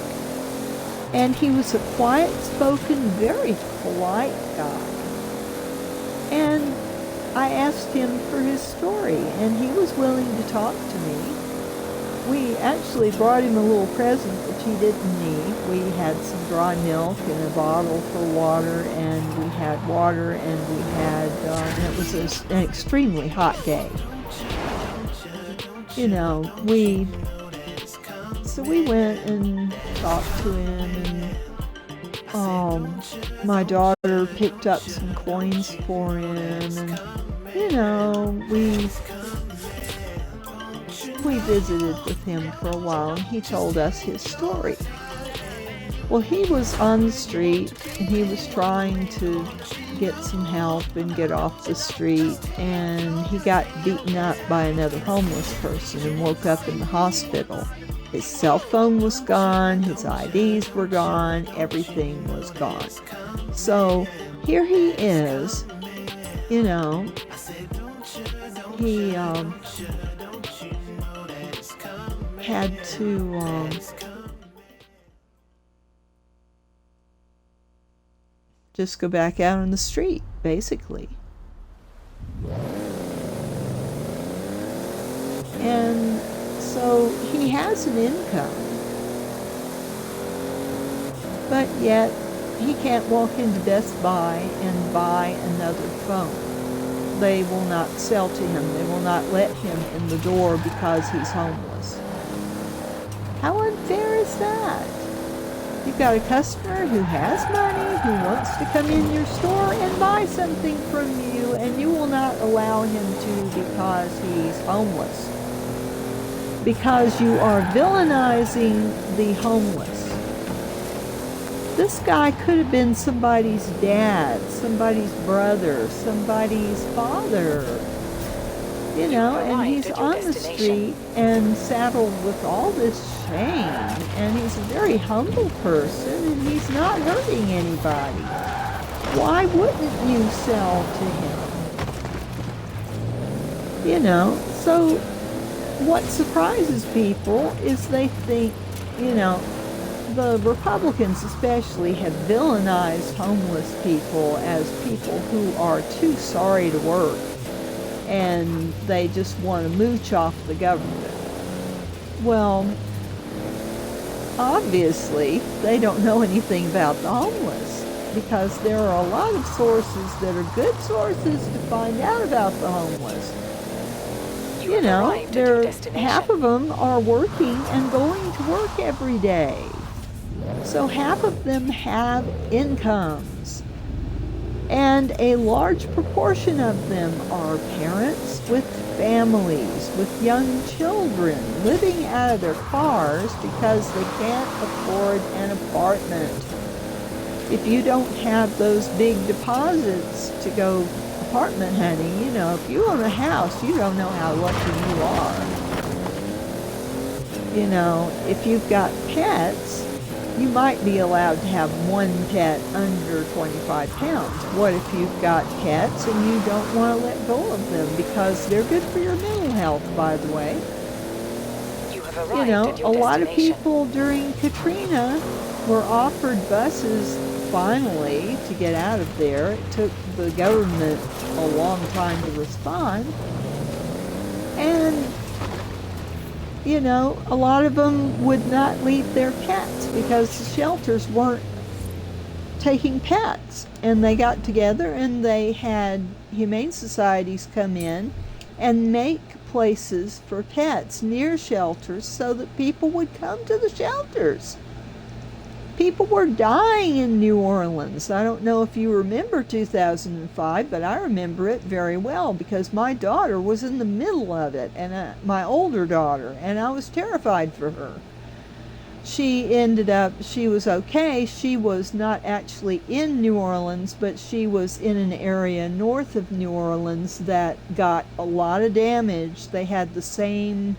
And he was a quiet-spoken, very polite guy. And I asked him for his story, and he was willing to talk to me. We actually brought him a little present which he didn't need. We had some dry milk and a bottle for water, and we had water, and we had, and it was an extremely hot day. You know, so we went and talked to him, and my daughter picked up some coins for him, and, you know, we visited with him for a while, and he told us his story. Well, he was on the street, and he was trying to get some help and get off the street, and he got beaten up by another homeless person and woke up in the hospital. His cell phone was gone, his IDs were gone, everything was gone. So here he is, you know, he had to just go back out on the street, basically. And so he has an income, but yet he can't walk into Best Buy and buy another phone. They will not sell to him. They will not let him in the door because he's homeless. How unfair is that? You've got a customer who has money, who wants to come in your store and buy something from you, and you will not allow him to because he's homeless. Because you are villainizing the homeless. This guy could have been somebody's dad, somebody's brother, somebody's father. You know, and he's on the street and saddled with all this shame, and he's a very humble person, and he's not hurting anybody. Why wouldn't you sell to him? You know, so what surprises people is they think, you know, the Republicans especially have villainized homeless people as people who are too sorry to work, and they just want to mooch off the government. Well, obviously, they don't know anything about the homeless, because there are a lot of sources that are good sources to find out about the homeless. You know, half of them are working and going to work every day. So half of them have incomes. And a large proportion of them are parents with families, with young children, living out of their cars because they can't afford an apartment. If you don't have those big deposits to go apartment hunting, you know, if you own a house, you don't know how lucky you are. You know, if you've got pets, you might be allowed to have one pet under 25 pounds. What if you've got pets and you don't want to let go of them because they're good for your mental health, by the way? You have arrived You know, at your a lot of destination. people during Katrina were offered buses finally to get out of there. It took the government a long time to respond. And, you know, a lot of them would not leave their pets because the shelters weren't taking pets. And they got together and they had humane societies come in and make places for pets near shelters so that people would come to the shelters. People were dying in New Orleans. I don't know if you remember 2005, but I remember it very well because my daughter was in the middle of it, and my older daughter, and I was terrified for her. She was okay. She was not actually in New Orleans, but she was in an area north of New Orleans that got a lot of damage. They had the same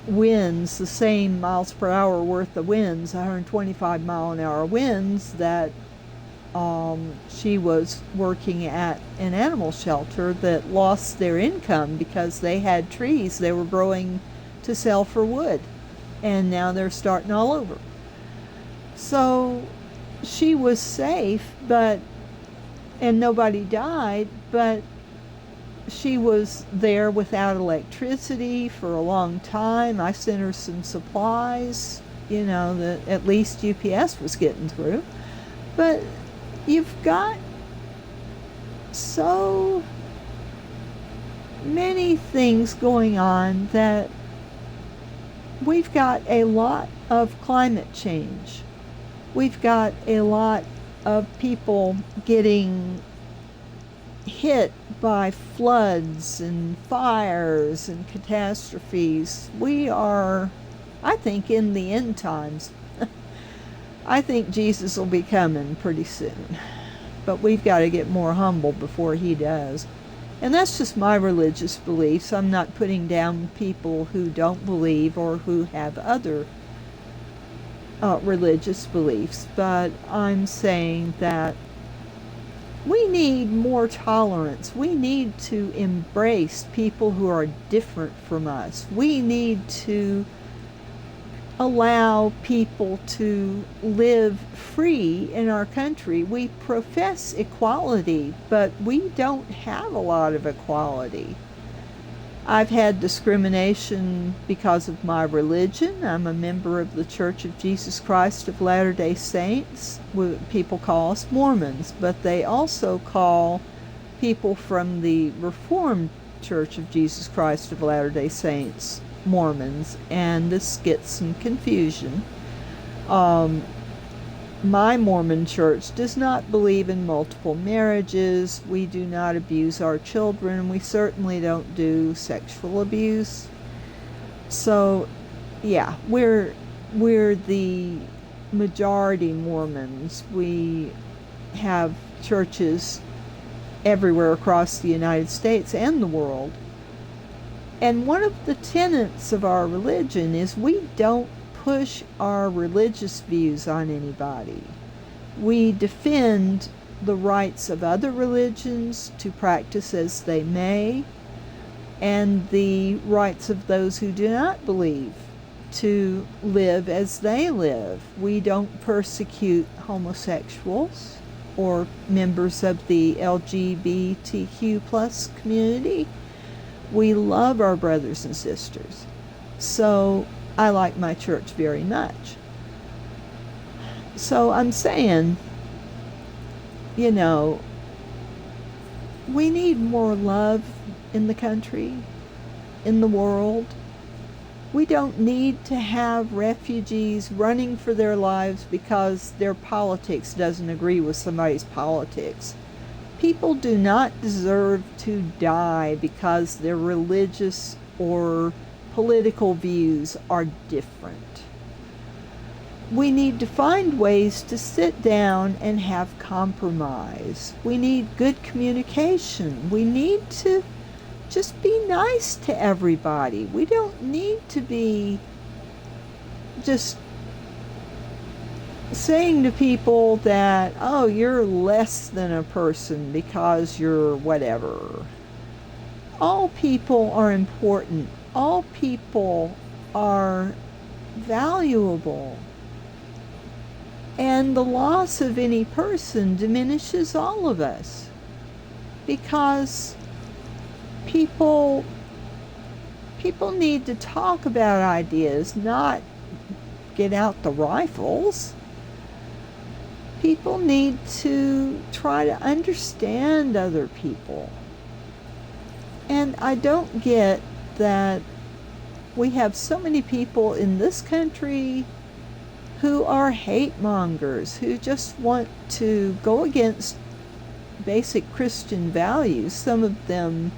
winds, the same miles per hour worth of winds, 125 mile an hour winds, that she was working at an animal shelter that lost their income because they had trees they were growing to sell for wood. And now they're starting all over. So she was safe, and nobody died, but she was there without electricity for a long time. I sent her some supplies, you know, that at least UPS was getting through. But you've got so many things going on that we've got a lot of climate change. We've got a lot of people getting hit by floods and fires and catastrophes. We are, I think, in the end times. I think Jesus will be coming pretty soon. But we've got to get more humble before he does. And that's just my religious beliefs. I'm not putting down people who don't believe or who have other religious beliefs, but I'm saying that we need more tolerance. We need to embrace people who are different from us. We need to allow people to live free in our country. We profess equality, but we don't have a lot of equality. I've had discrimination because of my religion. I'm a member of the Church of Jesus Christ of Latter-day Saints. People call us Mormons, but they also call people from the Reformed Church of Jesus Christ of Latter-day Saints Mormons, and this gets some confusion. My Mormon church does not believe in multiple marriages. We do not abuse our children. We certainly don't do sexual abuse. So, yeah, we're the majority Mormons. We have churches everywhere across the United States and the world. And one of the tenets of our religion is we don't push our religious views on anybody. We defend the rights of other religions to practice as they may, and the rights of those who do not believe to live as they live. We don't persecute homosexuals or members of the LGBTQ plus community. We love our brothers and sisters. So I like my church very much. So I'm saying, you know, we need more love in the country, in the world. We don't need to have refugees running for their lives because their politics doesn't agree with somebody's politics. People do not deserve to die because their religious or political views are different. We need to find ways to sit down and have compromise. We need good communication. We need to just be nice to everybody. We don't need to be just saying to people that, oh, you're less than a person because you're whatever. All people are important. All people are valuable. And the loss of any person diminishes all of us, because people need to talk about ideas, not get out the rifles. People need to try to understand other people. And I don't get that we have so many people in this country who are hate mongers, who just want to go against basic Christian values. Some of them,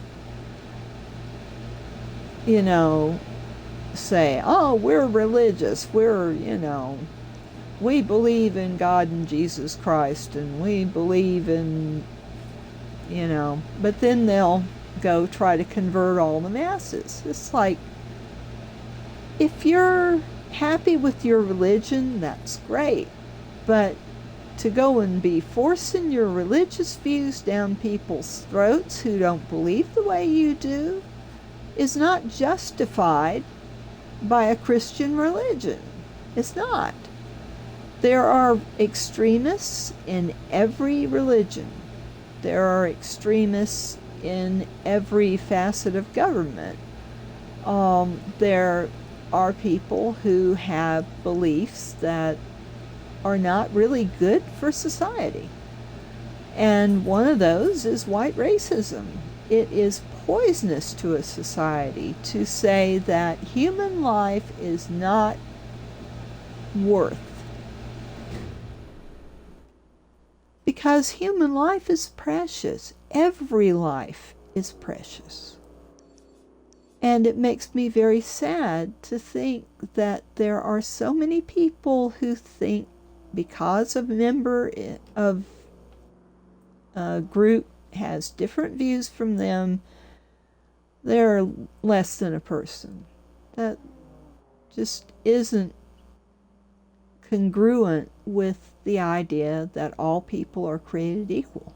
say, oh, we're religious, we believe in God and Jesus Christ, and we believe in, but then they'll go try to convert all the masses. It's like, if you're happy with your religion, that's great, but to go and be forcing your religious views down people's throats who don't believe the way you do is not justified by a Christian religion. It's not. There are extremists in every religion. There are extremists in every facet of government. There are people who have beliefs that are not really good for society. And one of those is white racism. It is poisonous to a society to say that human life is not worth. Because human life is precious. Every life is precious. And it makes me very sad to think that there are so many people who think because a member of a group has different views from them, they're less than a person. That just isn't congruent with the idea that all people are created equal,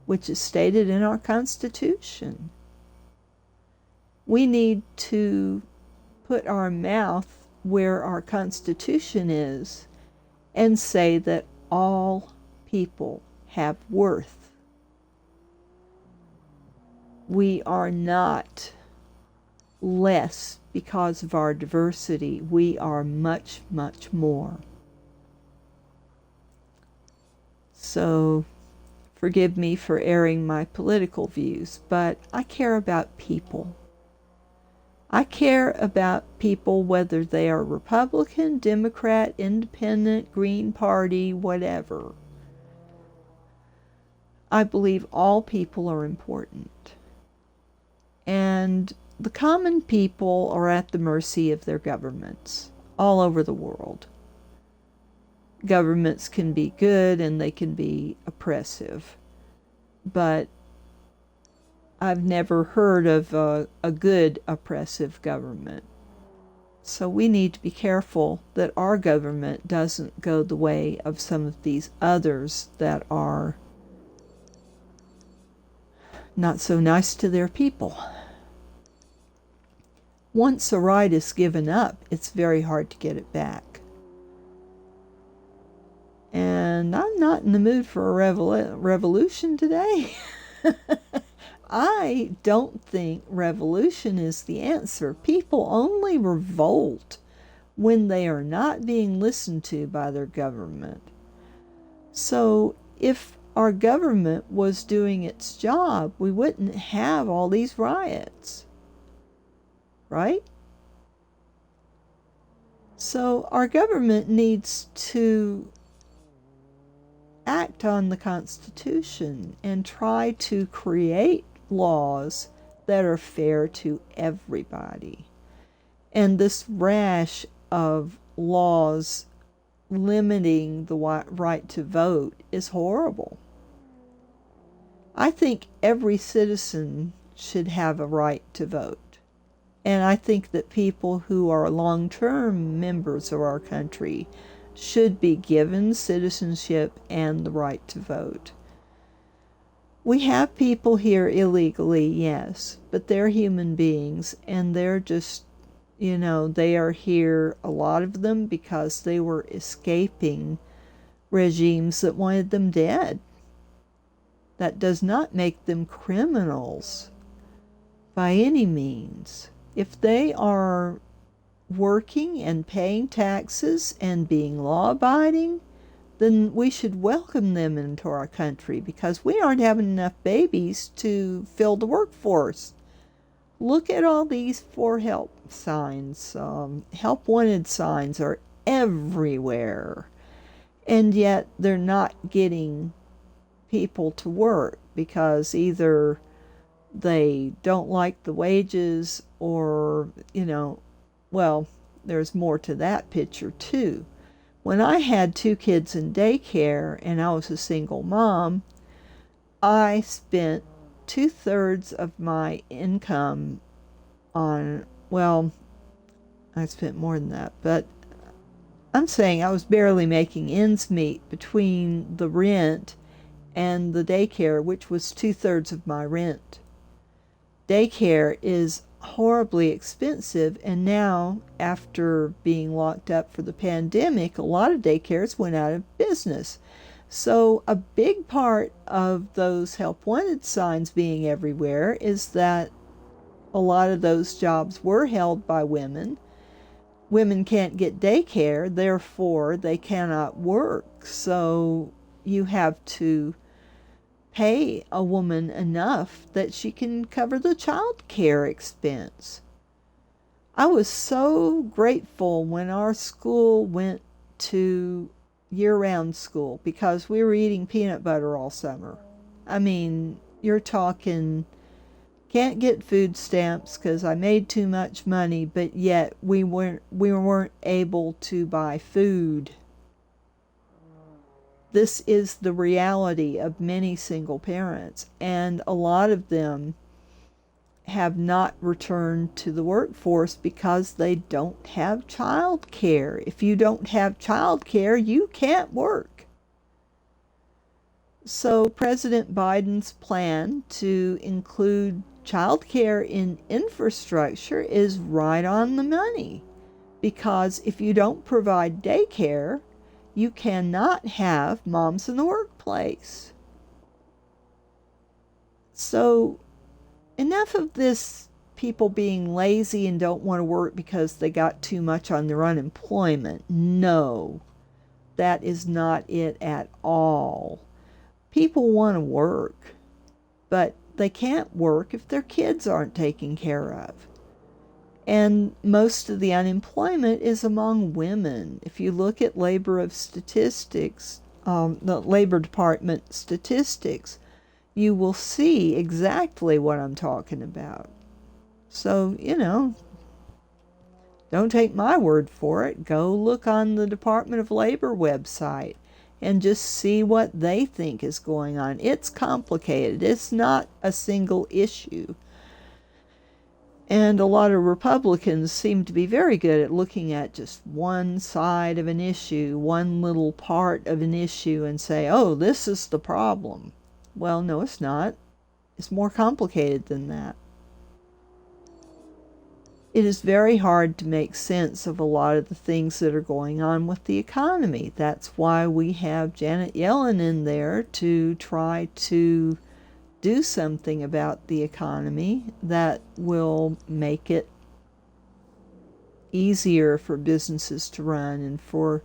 which is stated in our Constitution. We need to put our mouth where our Constitution is and say that all people have worth. We are not less because of our diversity. We are much, much more. So, forgive me for airing my political views, but I care about people. I care about people whether they are Republican, Democrat, Independent, Green Party, whatever. I believe all people are important. And the common people are at the mercy of their governments all over the world. Governments can be good and they can be oppressive, but I've never heard of a good oppressive government. So we need to be careful that our government doesn't go the way of some of these others that are not so nice to their people. Once a right is given up, it's very hard to get it back. And I'm not in the mood for a revolution today. I don't think revolution is the answer. People only revolt when they are not being listened to by their government. So if our government was doing its job, we wouldn't have all these riots, right? So our government needs to act on the Constitution and try to create laws that are fair to everybody. And this rash of laws limiting the right to vote is horrible. I think every citizen should have a right to vote. And I think that people who are long-term members of our country should be given citizenship and the right to vote. We have people here illegally, yes, but they're human beings, and they're just They are here, a lot of them, because they were escaping regimes that wanted them dead. That does not make them criminals by any means. If they are working and paying taxes and being law-abiding, then we should welcome them into our country, because we aren't having enough babies to fill the workforce. Look at all these for help signs. Help wanted signs are everywhere. And yet they're not getting people to work because either they don't like the wages or, well, there's more to that picture too. When I had 2 kids in daycare and I was a single mom, I spent 2/3 of my income on, well, I spent more than that, but I'm saying I was barely making ends meet between the rent and the daycare, which was 2/3 of my rent. Daycare is horribly expensive, and now, after being locked up for the pandemic, a lot of daycares went out of business. So a big part of those help wanted signs being everywhere is that a lot of those jobs were held by women. Women can't get daycare, therefore they cannot work. So you have to pay a woman enough that she can cover the child care expense. I was so grateful when our school went to year-round school, because we were eating peanut butter all summer. I mean, you're talking, can't get food stamps because I made too much money, but yet we weren't able to buy food. This is the reality of many single parents, and a lot of them have not returned to the workforce because they don't have child care. If you don't have child care, you can't work. So President Biden's plan to include child care in infrastructure is right on the money, because if you don't provide daycare, you cannot have moms in the workplace. So enough of this people being lazy and don't want to work because they got too much on their unemployment. No, that is not it at all. People want to work, but they can't work if their kids aren't taken care of. And most of the unemployment is among women. If you look at labor statistics, the Labor Department statistics, you will see exactly what I'm talking about. So, don't take my word for it. Go look on the Department of Labor website and just see what they think is going on. It's complicated. It's not a single issue. And a lot of Republicans seem to be very good at looking at just one side of an issue, one little part of an issue, and say, oh, this is the problem. Well, no, it's not. It's more complicated than that. It is very hard to make sense of a lot of the things that are going on with the economy. That's why we have Janet Yellen in there to try to do something about the economy that will make it easier for businesses to run and for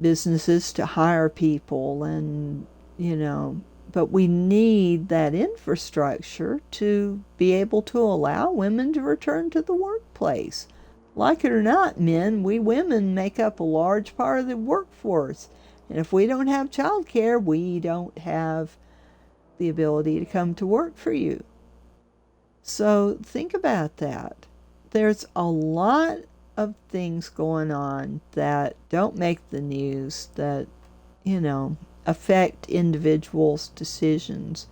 businesses to hire people, and but we need that infrastructure to be able to allow women to return to the workplace. Like it or not, we women make up a large part of the workforce, and if we don't have child care, we don't have the ability to come to work for you. So think about that. There's a lot of things going on that don't make the news, that affect individuals' decisions.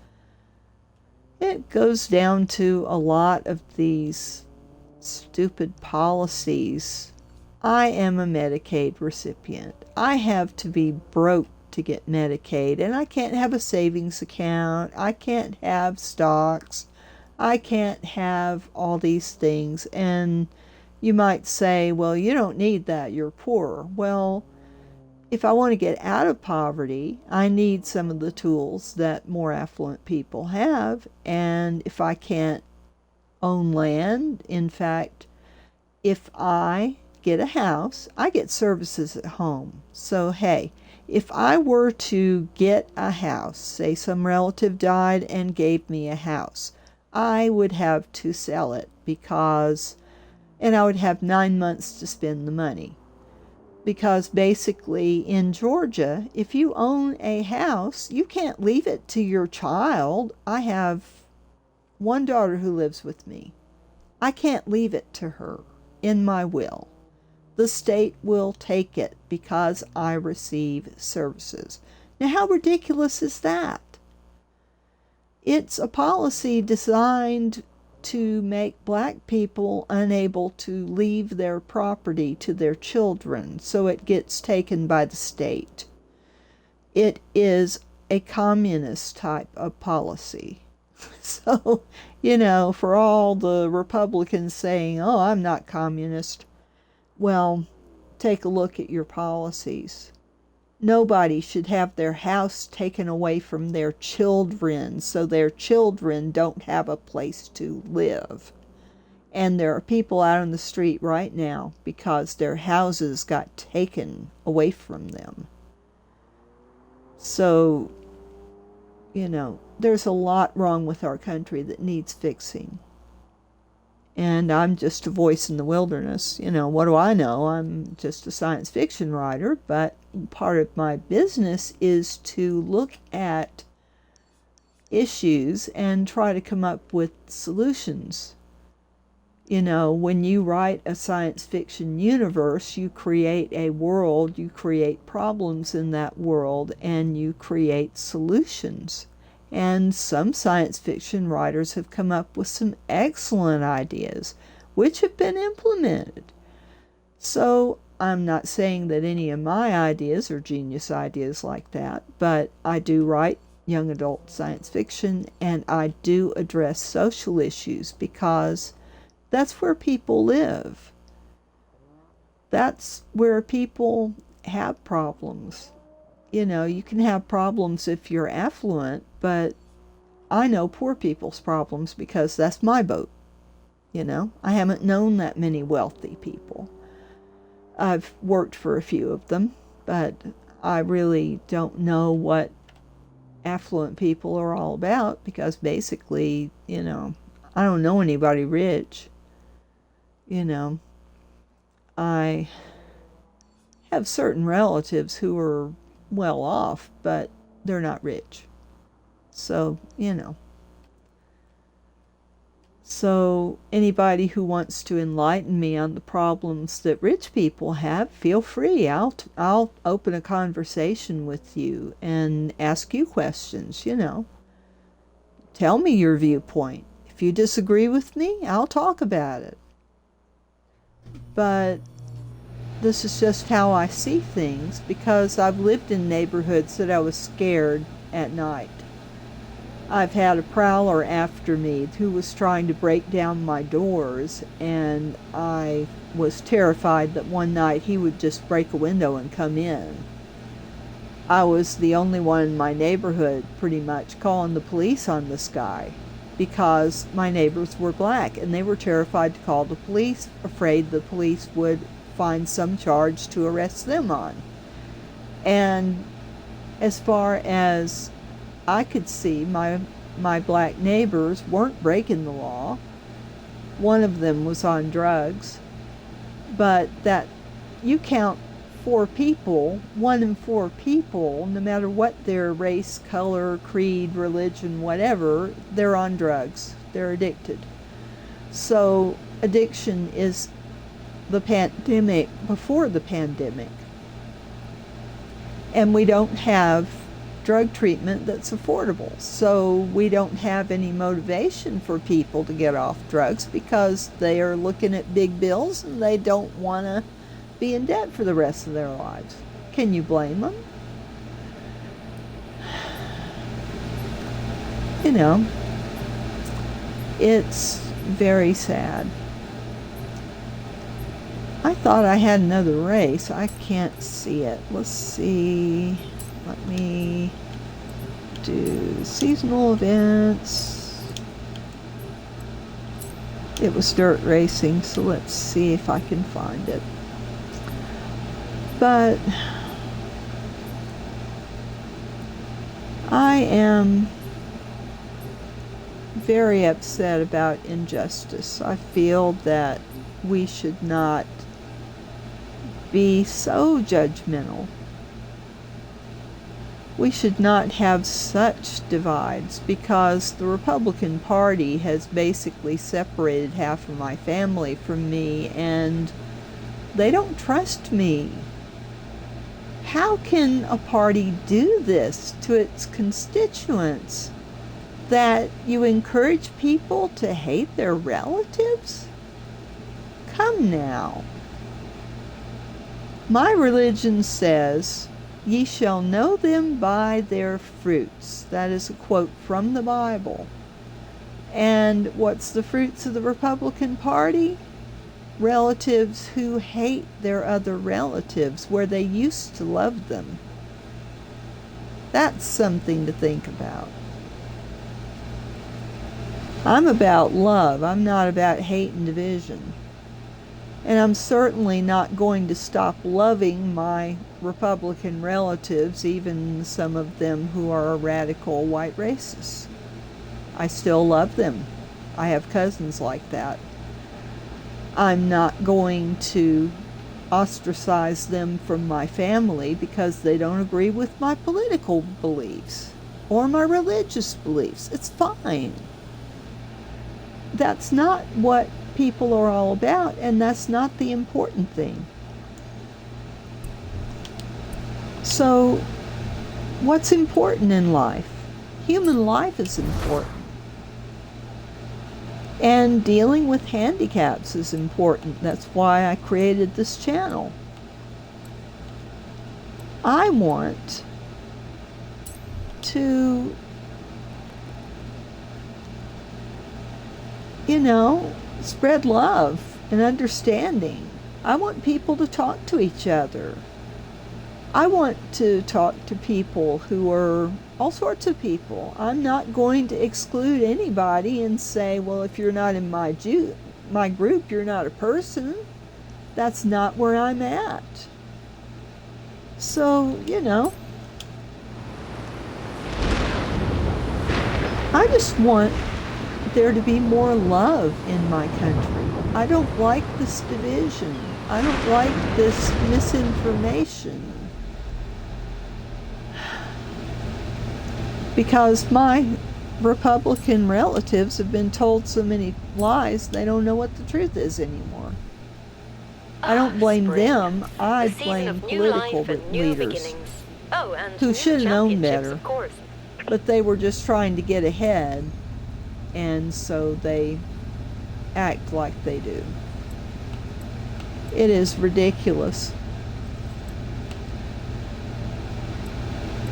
It goes down to a lot of these stupid policies. I am a Medicaid recipient. I have to be broke to get Medicaid, and I can't have a savings account. I can't have stocks. I can't have all these things. And You might say, well, you don't need that, you're poor. Well, if I want to get out of poverty, I need some of the tools that more affluent people have. And if I can't own land, in fact, if I get a house, I get services at home. So, hey, if I were to get a house, say some relative died and gave me a house, I would have to sell it and I would have 9 months to spend the money. Because basically in Georgia, if you own a house, you can't leave it to your child. I have one daughter who lives with me. I can't leave it to her in my will. The state will take it because I receive services. Now, how ridiculous is that? It's a policy designed to make black people unable to leave their property to their children, so it gets taken by the state. It is a communist type of policy. So, for all the Republicans saying, oh, I'm not communist, well, take a look at your policies. Nobody should have their house taken away from their children so their children don't have a place to live. And there are people out on the street right now because their houses got taken away from them. So, there's a lot wrong with our country that needs fixing. And I'm just a voice in the wilderness. What do I know? I'm just a science fiction writer, but part of my business is to look at issues and try to come up with solutions. When you write a science fiction universe, you create a world, you create problems in that world, and you create solutions. And some science fiction writers have come up with some excellent ideas, which have been implemented. So I'm not saying that any of my ideas are genius ideas like that, but I do write young adult science fiction, and I do address social issues because that's where people live. That's where people have problems. You can have problems if you're affluent, but I know poor people's problems because that's my boat. I haven't known that many wealthy people. I've worked for a few of them, but I really don't know what affluent people are all about because basically, I don't know anybody rich. I have certain relatives who are well off, but they're not rich. So, So anybody who wants to enlighten me on the problems that rich people have, feel free. I'll open a conversation with you and ask you questions, Tell me your viewpoint. If you disagree with me, I'll talk about it. But this is just how I see things because I've lived in neighborhoods that I was scared at night. I've had a prowler after me who was trying to break down my doors, and I was terrified that one night he would just break a window and come in. I was the only one in my neighborhood pretty much calling the police on this guy because my neighbors were black and they were terrified to call the police, afraid the police would find some charge to arrest them on. And as far as I could see, my black neighbors weren't breaking the law. One of them was on drugs, but that you count 4 people, 1 in 4 people, no matter what their race, color, creed, religion, whatever, they're on drugs. They're addicted. So addiction is the pandemic before the pandemic. And we don't have drug treatment that's affordable. So we don't have any motivation for people to get off drugs because they are looking at big bills and they don't want to be in debt for the rest of their lives. Can you blame them? It's very sad. I thought I had another race. I can't see it. Let's see. Let me do seasonal events. It was dirt racing, so let's see if I can find it. But I am very upset about injustice. I feel that we should not be so judgmental. We should not have such divides, because the Republican Party has basically separated half of my family from me, and they don't trust me. How can a party do this to its constituents? That you encourage people to hate their relatives? Come now. My religion says, "Ye shall know them by their fruits." That is a quote from the Bible. And what's the fruits of the Republican Party? Relatives who hate their other relatives where they used to love them. That's something to think about. I'm about love. I'm not about hate and division. And I'm certainly not going to stop loving my Republican relatives, even some of them who are radical white racists. I still love them. I have cousins like that. I'm not going to ostracize them from my family because they don't agree with my political beliefs or my religious beliefs. It's fine. That's not what people are all about, and that's not the important thing. So, what's important in life? Human life is important. And dealing with handicaps is important. That's why I created this channel. I want to, spread love and understanding. I want people to talk to each other. I want to talk to people who are all sorts of people. I'm not going to exclude anybody and say, well, if you're not in my group, you're not a person. That's not where I'm at. So, I just want there to be more love in my country. I don't like this division. I don't like this misinformation. Because my Republican relatives have been told so many lies, they don't know what the truth is anymore. I don't blame them. I blame political leaders who should have known better. But they were just trying to get ahead, and so they act like they do. It is ridiculous.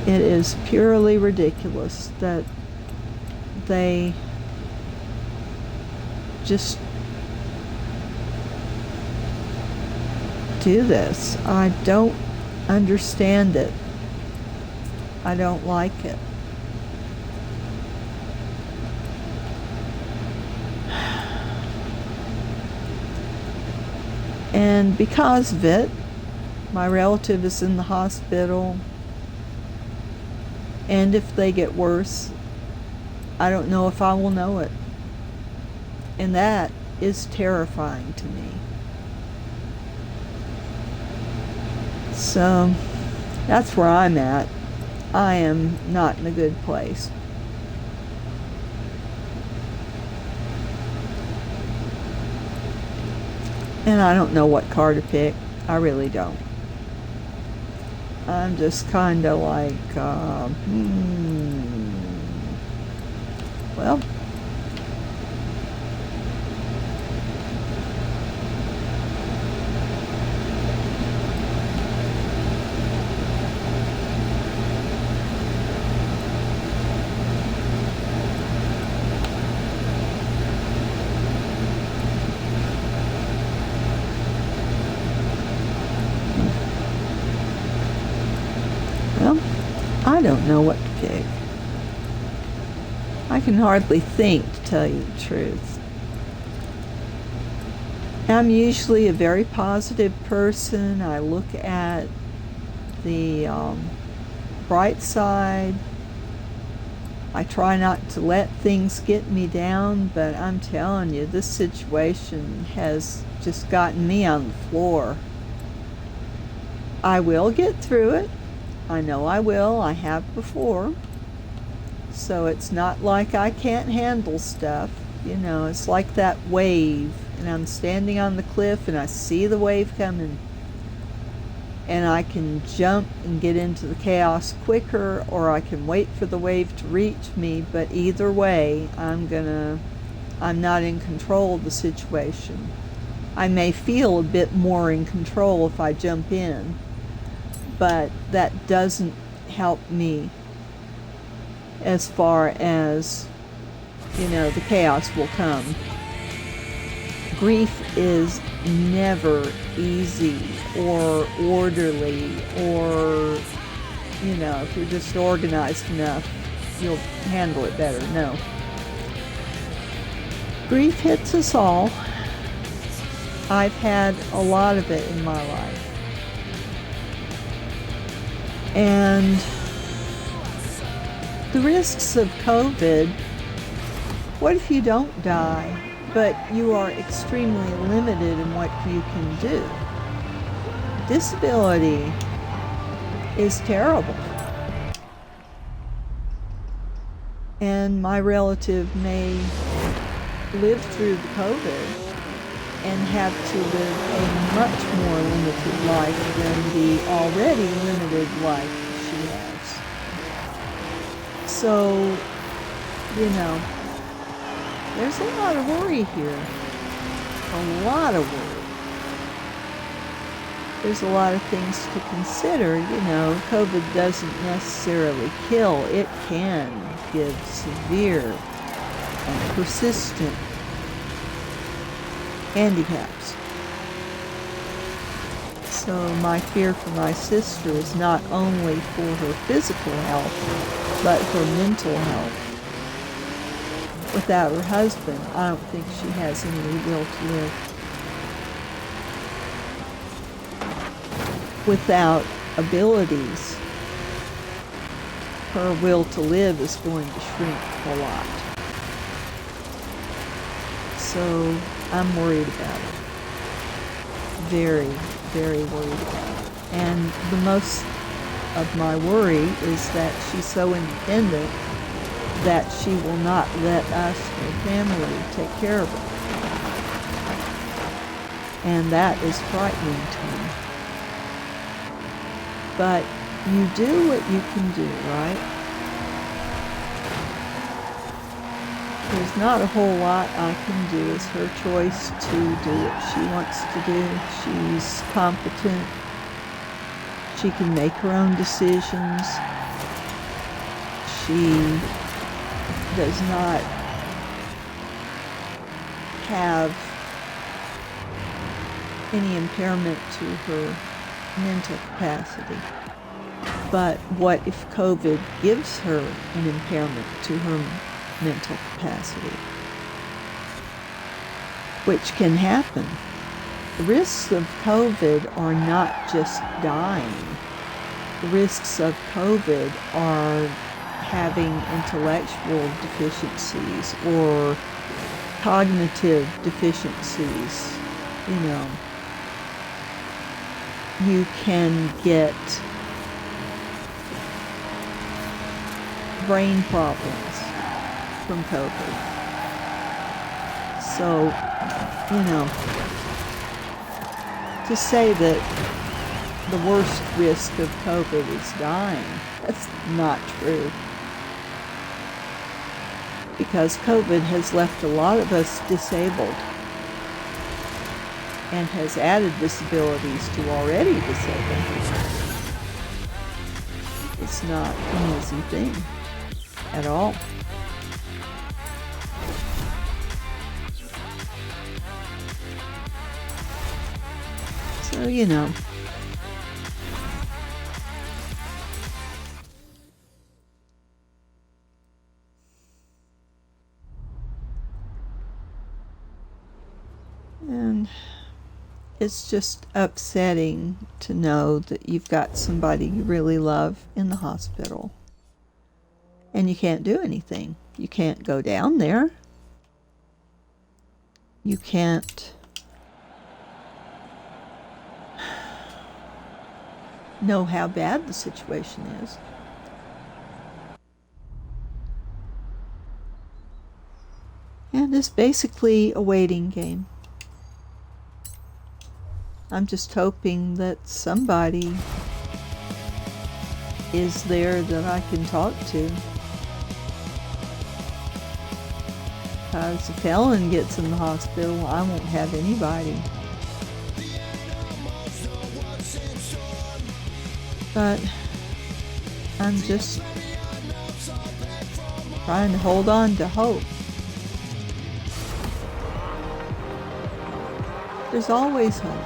It is purely ridiculous that they just do this. I don't understand it. I don't like it. And because of it, my relative is in the hospital. And if they get worse, I don't know if I will know it. And that is terrifying to me. So, that's where I'm at. I am not in a good place. And I don't know what car to pick. I really don't. I'm just kind of like, well, I don't know what to pick. I can hardly think, to tell you the truth. I'm usually a very positive person. I look at the bright side. I try not to let things get me down, but I'm telling you, this situation has just gotten me on the floor. I will get through it. I know I will. I have before. So it's not like I can't handle stuff. You know, it's like that wave, and I'm standing on the cliff and I see the wave coming, and I can jump and get into the chaos quicker, or I can wait for the wave to reach me, but either way, I'm not in control of the situation. I may feel a bit more in control if I jump in, but that doesn't help me as far as, you know, the chaos will come. Grief is never easy or orderly, or, you know, if you're just organized enough, you'll handle it better. No. Grief hits us all. I've had a lot of it in my life. And the risks of COVID, what if you don't die, but you are extremely limited in what you can do? Disability is terrible. And my relative may live through the COVID and have to live a much more limited life than the already limited life she has. So, you know, there's a lot of worry here. A lot of worry. There's a lot of things to consider. You know, COVID doesn't necessarily kill. It can give severe and persistent handicaps. So my fear for my sister is not only for her physical health, but her mental health. Without her husband, I don't think she has any will to live. Without abilities, her will to live is going to shrink a lot. So I'm worried about it. Very, very worried about it. And the most of my worry is that she's so independent that she will not let us, her family, take care of her. And that is frightening to me. But you do what you can do, right? There's not a whole lot I can do. It's her choice to do what she wants to do. She's competent. She can make her own decisions. She does not have any impairment to her mental capacity. But what if COVID gives her an impairment to her mental capacity? Which can happen. The risks of COVID are not just dying. The risks of COVID are having intellectual deficiencies or cognitive deficiencies. You know, you can get brain problems from COVID. So, you know, to say that the worst risk of COVID is dying, that's not true. Because COVID has left a lot of us disabled and has added disabilities to already disabled people. It's not an easy thing at all. So, you know, And it's just upsetting to know that you've got somebody you really love in the hospital and you can't do anything. You can't go down there. You can't know how bad the situation is. And it's basically a waiting game. I'm just hoping that somebody is there that I can talk to. Because if Helen gets in the hospital, I won't have anybody. But I'm just trying to hold on to hope. There's always hope.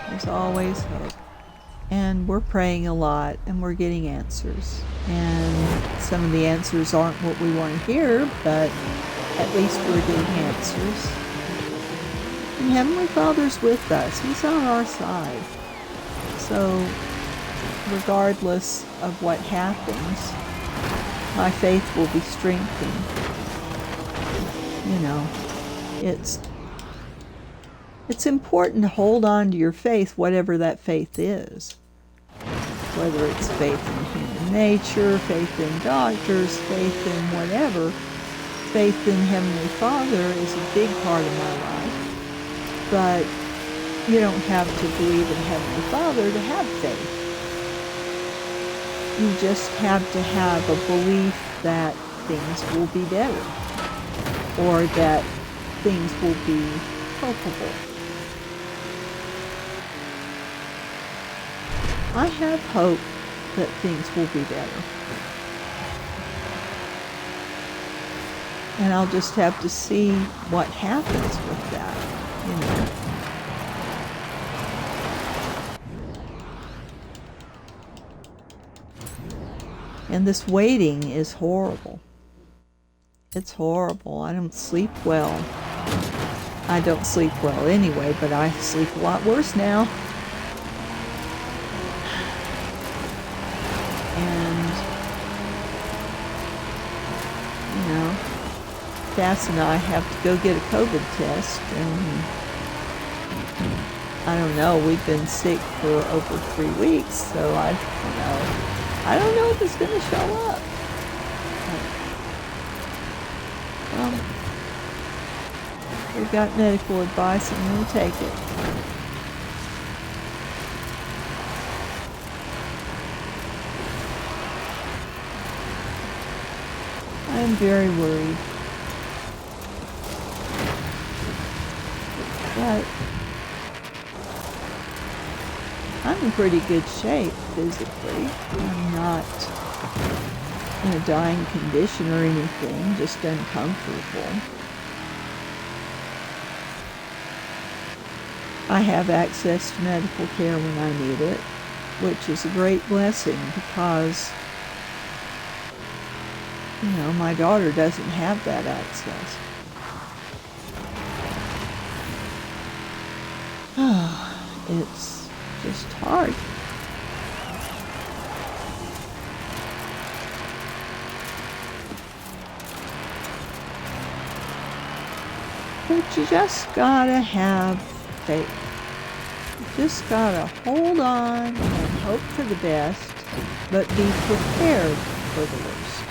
There's always hope. And we're praying a lot and we're getting answers. And some of the answers aren't what we want to hear, but at least we're getting answers. And Heavenly Father's with us. He's on our side. So regardless of what happens, my faith will be strengthened. You know, it's important to hold on to your faith, whatever that faith is. Whether it's faith in human nature, faith in doctors, faith in whatever, faith in Heavenly Father is a big part of my life. But you don't have to believe in Heavenly Father to have faith. You just have to have a belief that things will be better, or that things will be culpable. I have hope that things will be better. And I'll just have to see what happens with that, you know. And this waiting is horrible. It's horrible. I don't sleep well. I don't sleep well anyway, but I sleep a lot worse now. And, you know, Cass and I have to go get a COVID test, and I don't know, we've been sick for over 3 weeks, so I don't know if it's going to show up. We've got medical advice and we'll take it. I am very worried. But I'm in pretty good shape physically. I'm not in a dying condition or anything, just uncomfortable. I have access to medical care when I need it, which is a great blessing because, you know, my daughter doesn't have that access. It's just hard. But you just gotta have faith. You just gotta hold on and hope for the best, but be prepared for the worst.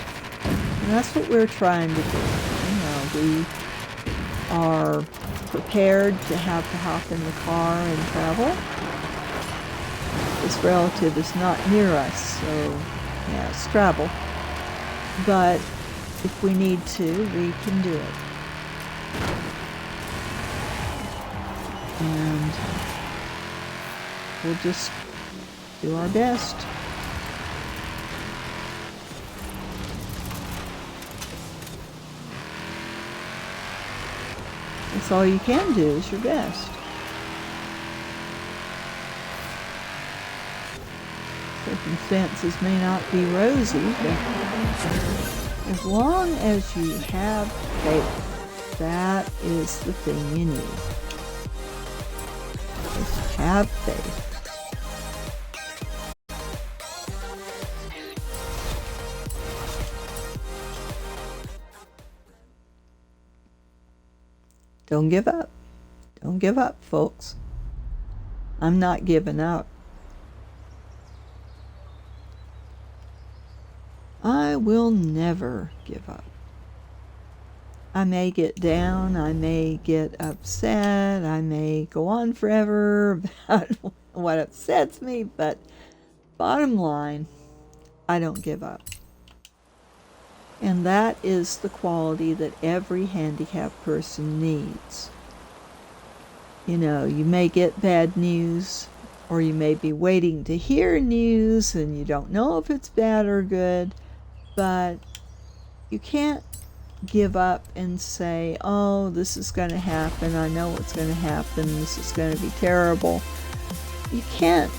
And that's what we're trying to do. You know, we are prepared to have to hop in the car and travel. This relative is not near us, so yeah, it's travel. But if we need to, we can do it. And we'll just do our best. That's all you can do is your best. Circumstances may not be rosy, but as long as you have faith, That is the thing you need. Just have faith. Don't give up. Don't give up, folks. I'm not giving up. I will never give up. I may get down, I may get upset, I may go on forever about what upsets me, but bottom line, I don't give up. And that is the quality that every handicapped person needs. You know, you may get bad news, or you may be waiting to hear news and you don't know if it's bad or good, but you can't give up and say, oh, this is going to happen, I know what's going to happen, this is going to be terrible. You can't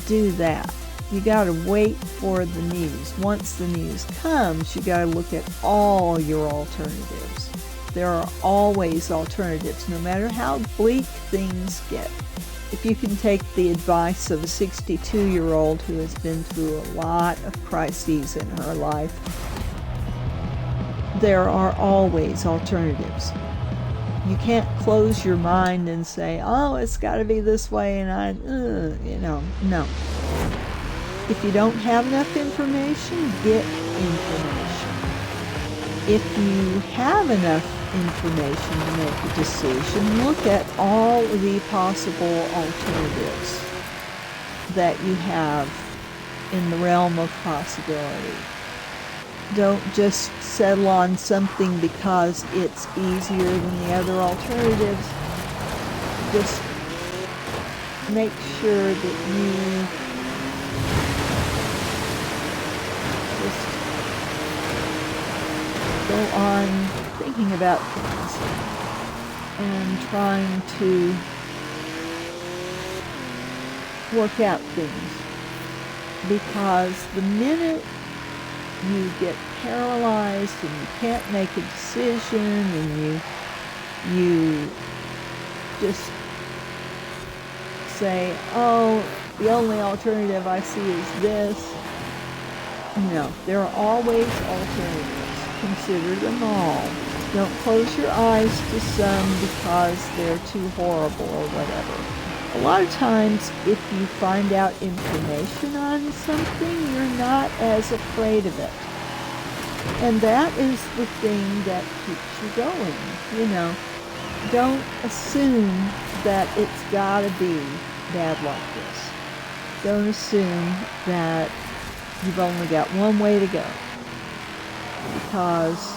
do that. You got to wait for the news. Once the news comes, you got to look at all your alternatives. There are always alternatives, no matter how bleak things get. If you can take the advice of a 62-year-old who has been through a lot of crises in her life, there are always alternatives. You can't close your mind and say, oh, it's got to be this way, and no. If you don't have enough information, get information. If you have enough information to make a decision, look at all of the possible alternatives that you have in the realm of possibility. Don't just settle on something because it's easier than the other alternatives. Just make sure that you just go on thinking about things and trying to work out things, because the minute you get paralyzed and you can't make a decision and you just say, oh, the only alternative I see is this. No, there are always alternatives. Consider them all. Don't close your eyes to some because they're too horrible or whatever. A lot of times, if you find out information on something, you're not as afraid of it. And that is the thing that keeps you going. You know, don't assume that it's got to be bad like this. Don't assume that you've only got one way to go, because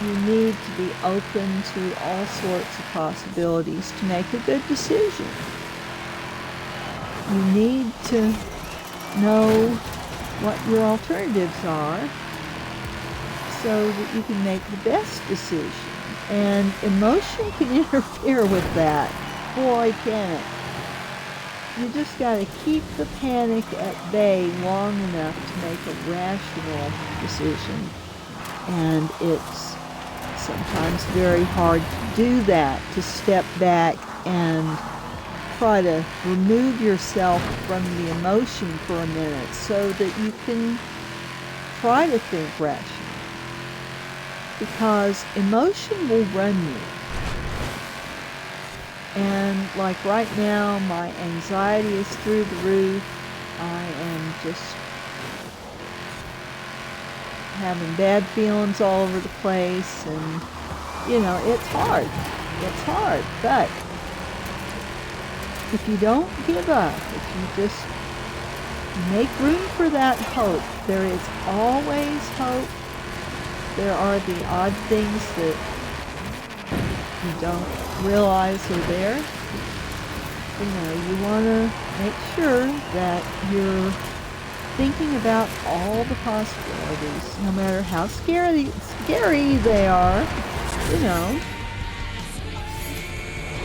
you need to be open to all sorts of possibilities to make a good decision. You need to know what your alternatives are so that you can make the best decision. And emotion can interfere with that. Boy, can it. You just got to keep the panic at bay long enough to make a rational decision. And it's sometimes very hard to do that, to step back and try to remove yourself from the emotion for a minute so that you can try to think rationally. Because emotion will run you. And like right now, my anxiety is through the roof. I am just having bad feelings all over the place, and you know, it's hard. It's hard, but if you don't give up, if you just make room for that hope, there is always hope. There are the odd things that you don't realize are there. You know, you want to make sure that you're thinking about all the possibilities, no matter how scary they are. You know,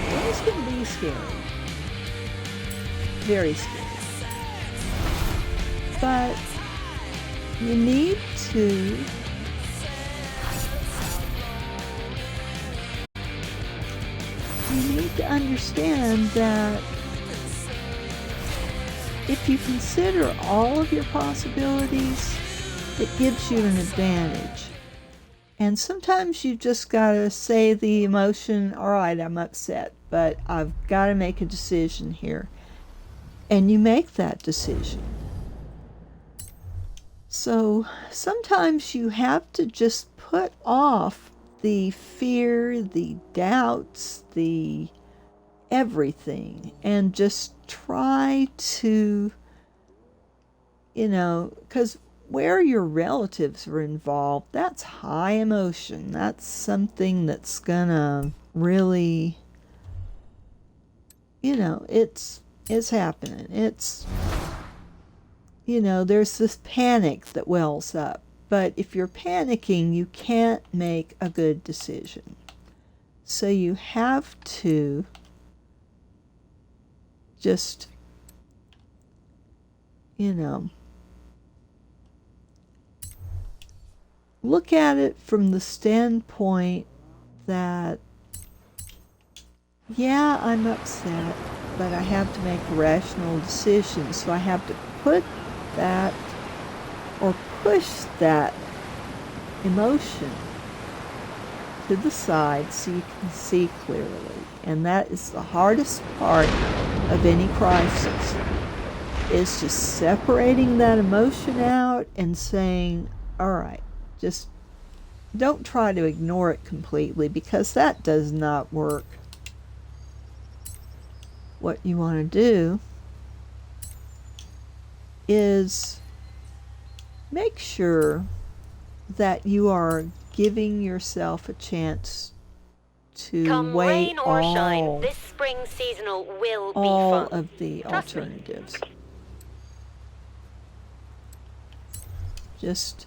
things can be scary, very scary, but you need to need to understand that if you consider all of your possibilities, it gives you an advantage. And sometimes you just got to say the emotion, all right, I'm upset, but I've got to make a decision here. And you make that decision. So sometimes you have to just put off the fear, the doubts, the everything, and just try to, because where your relatives are involved, that's high emotion. That's something that's gonna really, it's happening. It's, there's this panic that wells up. But if you're panicking, you can't make a good decision. So you have to just, look at it from the standpoint that, yeah, I'm upset, but I have to make a rational decision. So I have to put that or push that emotion to the side so you can see clearly. And that is the hardest part of any crisis, is just separating that emotion out and saying, all right, just don't try to ignore it completely, because that does not work. What you want to do is make sure that you are giving yourself a chance to Come weigh rain or shine, this spring seasonal will be all fun. of the Trust me. alternatives. Just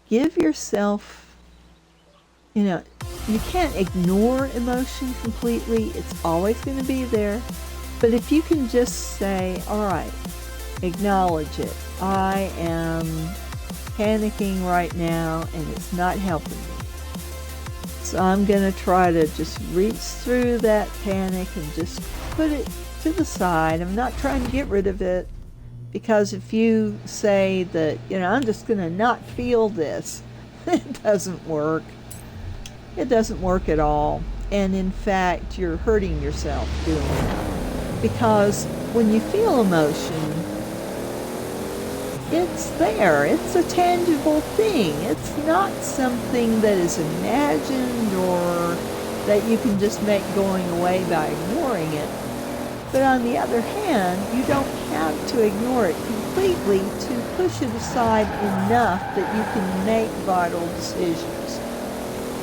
give yourself, you can't ignore emotion completely. It's always going to be there. But if you can just say, all right, acknowledge it. I am panicking right now and it's not helping me. So I'm going to try to just reach through that panic and just put it to the side. I'm not trying to get rid of it, because if you say that, I'm just going to not feel this, it doesn't work. It doesn't work at all. And in fact, you're hurting yourself doing that. Because when you feel emotion, it's there. It's a tangible thing. It's not something that is imagined or that you can just make going away by ignoring it. But on the other hand, you don't have to ignore it completely to push it aside enough that you can make vital decisions.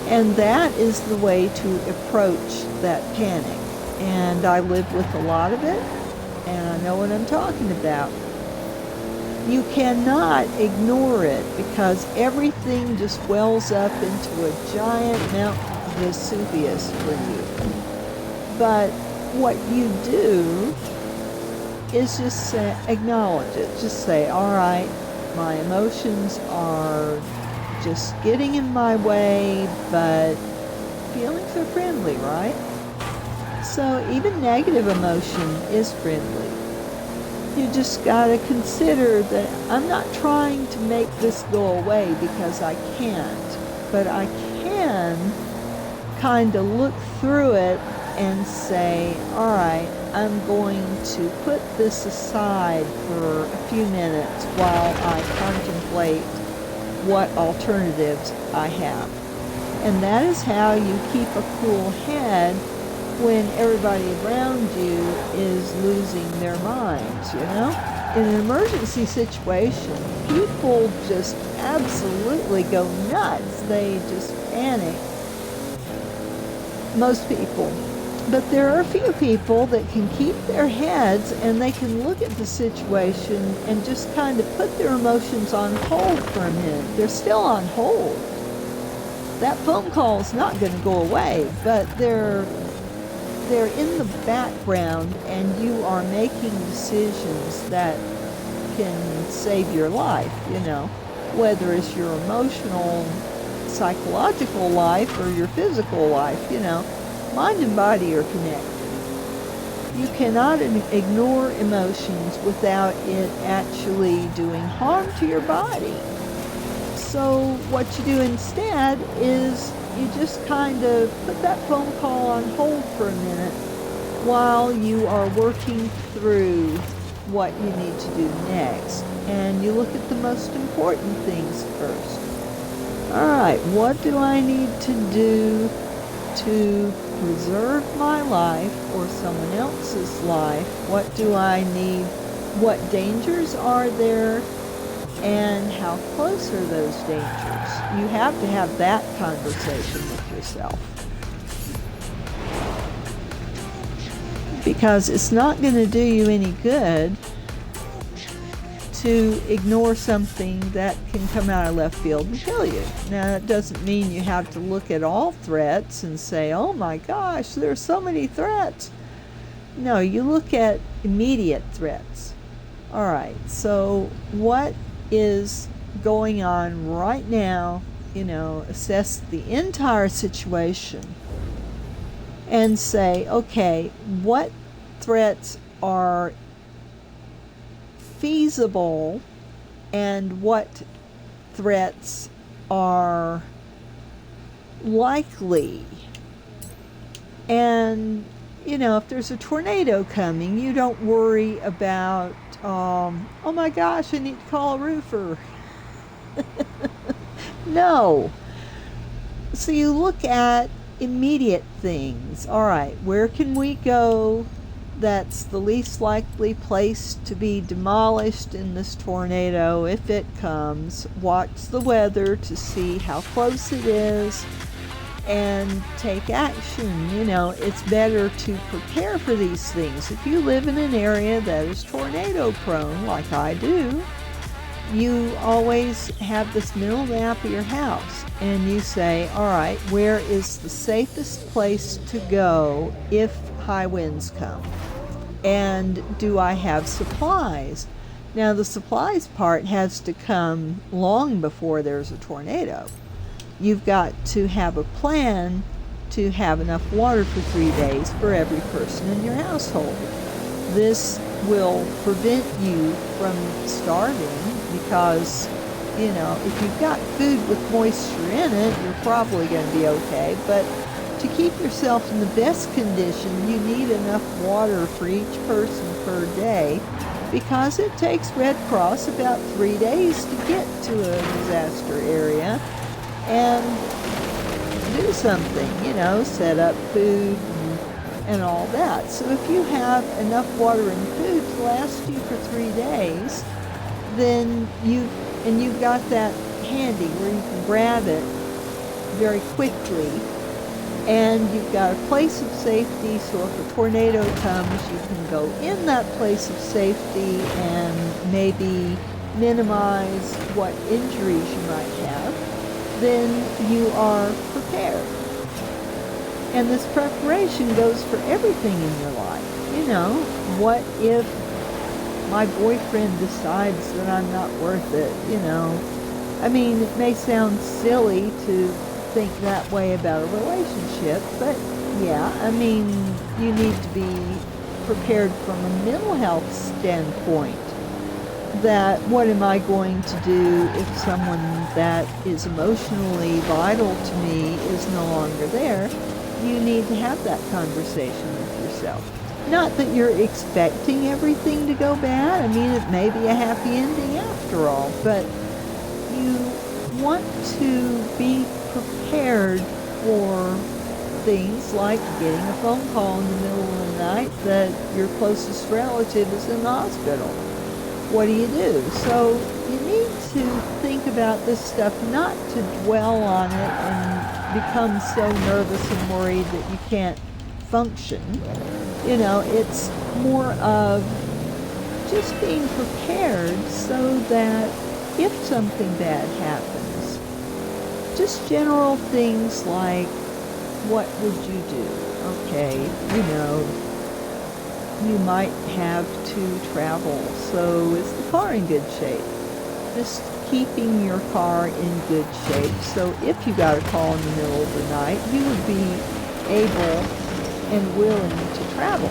And that is the way to approach that panic. And I live with a lot of it, and I know what I'm talking about. You cannot ignore it, because everything just wells up into a giant Mount Vesuvius for you. But what you do is just acknowledge it. Just say, all right, my emotions are just getting in my way, but feelings are friendly, right? So even negative emotion is friendly. You just got to consider that I'm not trying to make this go away, because I can't, but I can kind of look through it and say, all right, I'm going to put this aside for a few minutes while I contemplate what alternatives I have. And that is how you keep a cool head when everybody around you is losing their minds, In an emergency situation, people just absolutely go nuts. They just panic. Most people. But there are a few people that can keep their heads and they can look at the situation and just kind of put their emotions on hold for a minute. They're still on hold. That phone call is not going to go away, but they're in the background, and you are making decisions that can save your life, whether it's your emotional, psychological life or your physical life, Mind and body are connected. You cannot ignore emotions without it actually doing harm to your body. So what you do instead is you just kind of put that phone call on hold for a minute while you are working through what you need to do next. And you look at the most important things first. All right, what do I need to do to preserve my life or someone else's life? What do I need? What dangers are there? And how close are those dangers? You have to have that conversation with yourself. Because it's not going to do you any good to ignore something that can come out of left field and kill you. Now, that doesn't mean you have to look at all threats and say, oh my gosh, there's so many threats. No, you look at immediate threats. All right, so what is going on right now? Assess the entire situation and say, okay, what threats are feasible and what threats are likely. And if there's a tornado coming, you don't worry about oh my gosh, I need to call a roofer. No. So you look at immediate things. All right, where can we go that's the least likely place to be demolished in this tornado if it comes? Watch the weather to see how close it is and take action. It's better to prepare for these things. If you live in an area that is tornado prone, like I do, you always have this mental map of your house and you say, all right, where is the safest place to go if high winds come? And do I have supplies? Now, the supplies part has to come long before there's a tornado. You've got to have a plan to have enough water for 3 days for every person in your household. This will prevent you from starving because, if you've got food with moisture in it, you're probably going to be okay. But to keep yourself in the best condition, you need enough water for each person per day because it takes Red Cross about 3 days to get to a disaster area and do something, set up food and all that. So if you have enough water and food to last you for 3 days, then you've got that handy where you can grab it very quickly, and you've got a place of safety, so if a tornado comes, you can go in that place of safety and maybe minimize what injuries you might have, then you are prepared. And this preparation goes for everything in your life. What if my boyfriend decides that I'm not worth it? It may sound silly to think that way about a relationship, but you need to be prepared from a mental health standpoint. That what am I going to do if someone that is emotionally vital to me is no longer there? You need to have that conversation with yourself. Not that you're expecting everything to go bad. It may be a happy ending after all, but you want to be prepared for things like getting a phone call in the middle of the night that your closest relative is in the hospital. What do you do? So you need to think about this stuff, not to dwell on it and become so nervous and worried that you can't function. It's more of just being prepared so that if something bad happens, just general things like, what would you do? Okay, you might have to travel, so is the car in good shape? Just keeping your car in good shape, so if you got a call in the middle of the night, you would be able and willing to travel,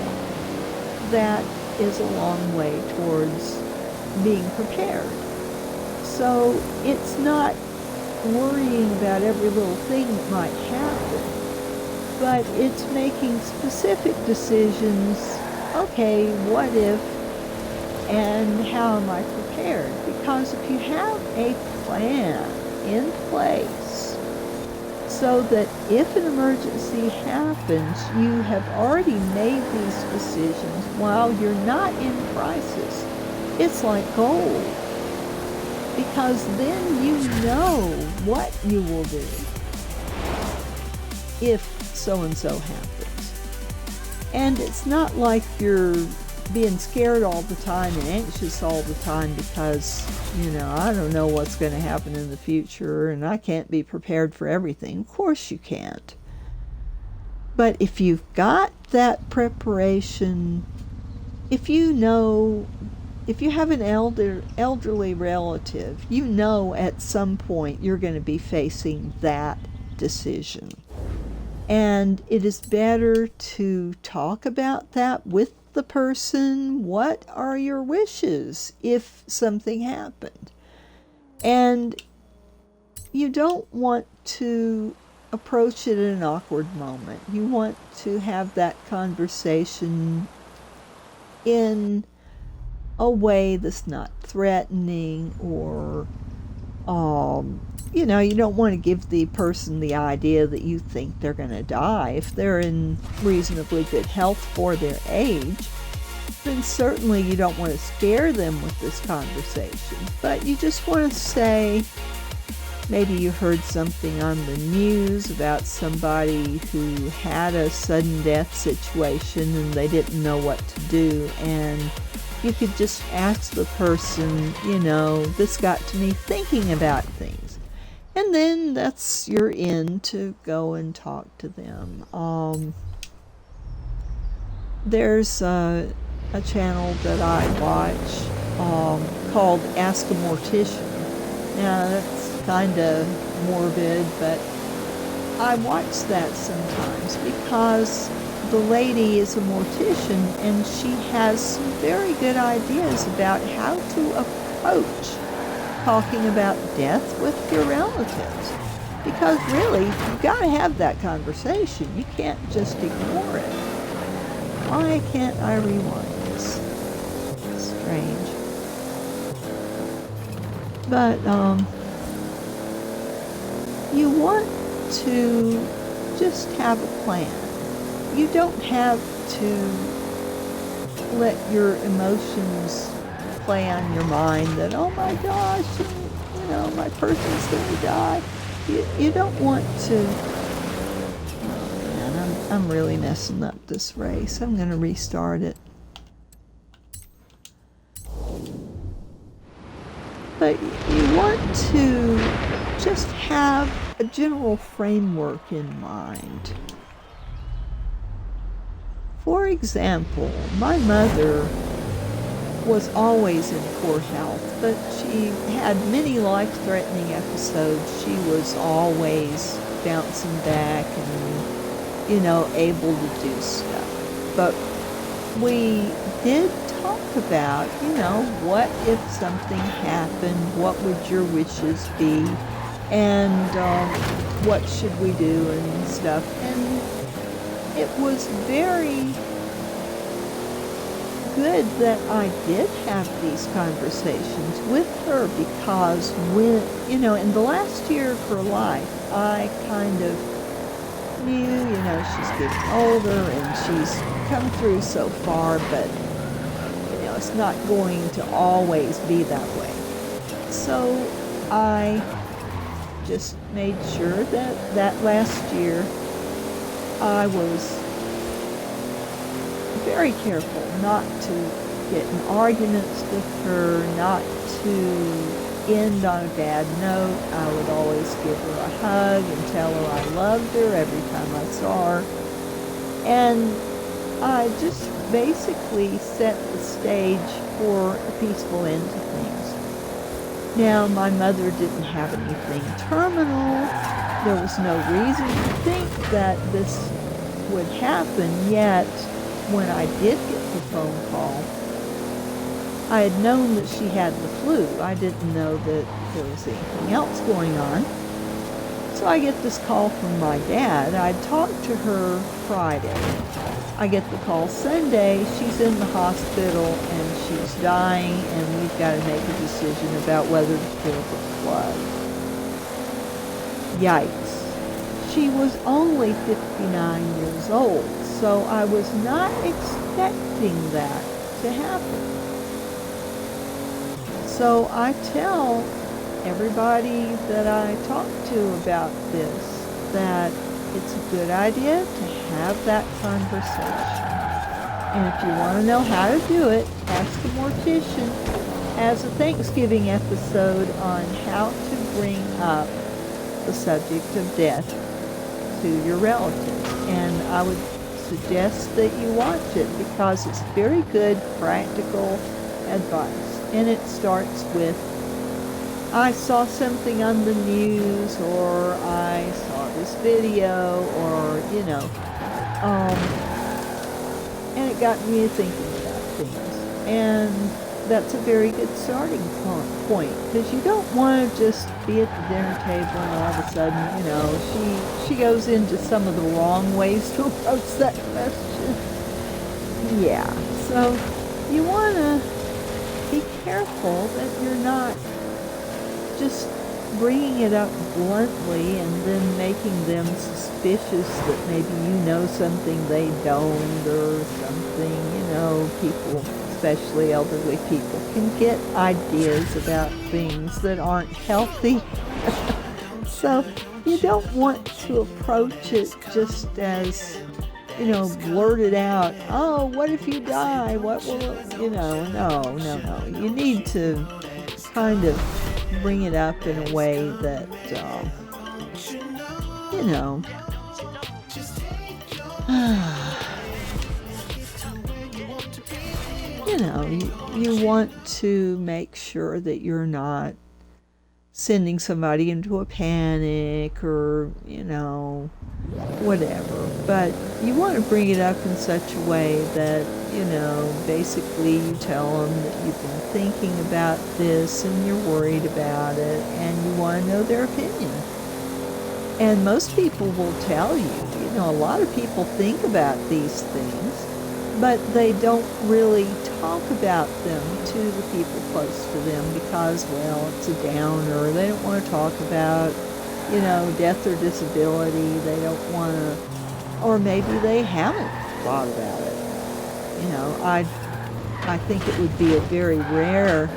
that is a long way towards being prepared. So it's not worrying about every little thing that might happen, but it's making specific decisions. Okay, what if, and how am I prepared? Because if you have a plan in place so that if an emergency happens, you have already made these decisions while you're not in crisis, it's like gold. Because then you know what you will do if so-and-so happens. And it's not like you're being scared all the time and anxious all the time because, I don't know what's going to happen in the future and I can't be prepared for everything. Of course you can't. But if you've got that preparation, if you have an elderly relative, at some point you're going to be facing that decision. And it is better to talk about that with the person. What are your wishes if something happened? And you don't want to approach it in an awkward moment. You want to have that conversation in a way that's not threatening or, you don't want to give the person the idea that you think they're going to die. If they're in reasonably good health for their age, then certainly you don't want to scare them with this conversation. But you just want to say, maybe you heard something on the news about somebody who had a sudden death situation and they didn't know what to do, and you could just ask the person, this got to me thinking about things. And then that's your in to go and talk to them. There's a channel that I watch called Ask a Mortician. Now, that's kind of morbid, but I watch that sometimes because the lady is a mortician and she has some very good ideas about how to approach talking about death with your relatives. Because really, you've got to have that conversation. You can't just ignore it. Why can't I rewind this? Strange. But you want to just have a plan. You don't have to let your emotions play on your mind that, oh my gosh, my person's going to die. You don't want to. Oh man, I'm really messing up this race. I'm going to restart it. But you want to just have a general framework in mind. For example, my mother was always in poor health, but she had many life-threatening episodes. She was always bouncing back and, able to do stuff. But we did talk about, what if something happened? What would your wishes be? And what should we do and stuff? And it was very good that I did have these conversations with her because when, in the last year of her life, I kind of knew, she's getting older and she's come through so far, but, it's not going to always be that way. So I just made sure that last year I was very careful not to get in arguments with her, not to end on a bad note. I would always give her a hug and tell her I loved her every time I saw her. And I just basically set the stage for a peaceful end to things. Now, my mother didn't have anything terminal. There was no reason to think that this would happen, yet when I did get the phone call, I had known that she had the flu. I didn't know that there was anything else going on. So I get this call from my dad. I'd talked to her Friday. I get the call Sunday. She's in the hospital and she's dying, and we've got to make a decision about whether to pull the plug. Yikes. She was only 59 years old, so I was not expecting that to happen. So I tell everybody that I talk to about this that it's a good idea to have that conversation. And if you want to know how to do it, Ask a Mortician has a Thanksgiving episode on how to bring up the subject of death to your relatives. And I would suggest that you watch it because it's very good, practical advice. And it starts with, I saw something on the news, or I saw this video, or, and it got me thinking about things. And that's a very good starting point, because you don't want to just be at the dinner table and all of a sudden, she goes into some of the wrong ways to approach that question. Yeah, so you want to be careful that you're not just bringing it up bluntly and then making them suspicious that maybe you know something they don't, or something. People, especially elderly people, can get ideas about things that aren't healthy. So you don't want to approach it just as, blurt it out, oh, what if you die? What will, no. You need to kind of bring it up in a way that, you want to make sure that you're not sending somebody into a panic or, whatever. But you want to bring it up in such a way that, basically you tell them that you've been thinking about this and you're worried about it and you want to know their opinion. And most people will tell you, a lot of people think about these things, but they don't really talk about them to the people close to them because, well, it's a downer. They don't want to talk about, death or disability. They don't want to, or maybe they haven't thought about it. I think it would be a very rare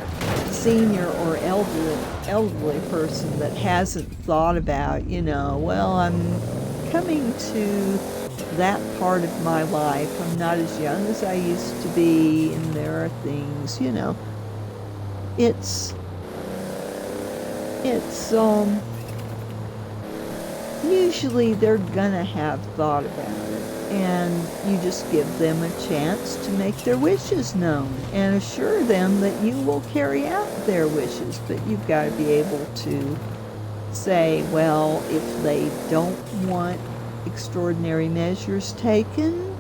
senior or elderly person that hasn't thought about, well, I'm coming to that part of my life. I'm not as young as I used to be, and there are things, it's usually they're gonna have thought about it, and you just give them a chance to make their wishes known and assure them that you will carry out their wishes. But you've got to be able to say, well, if they don't want extraordinary measures taken,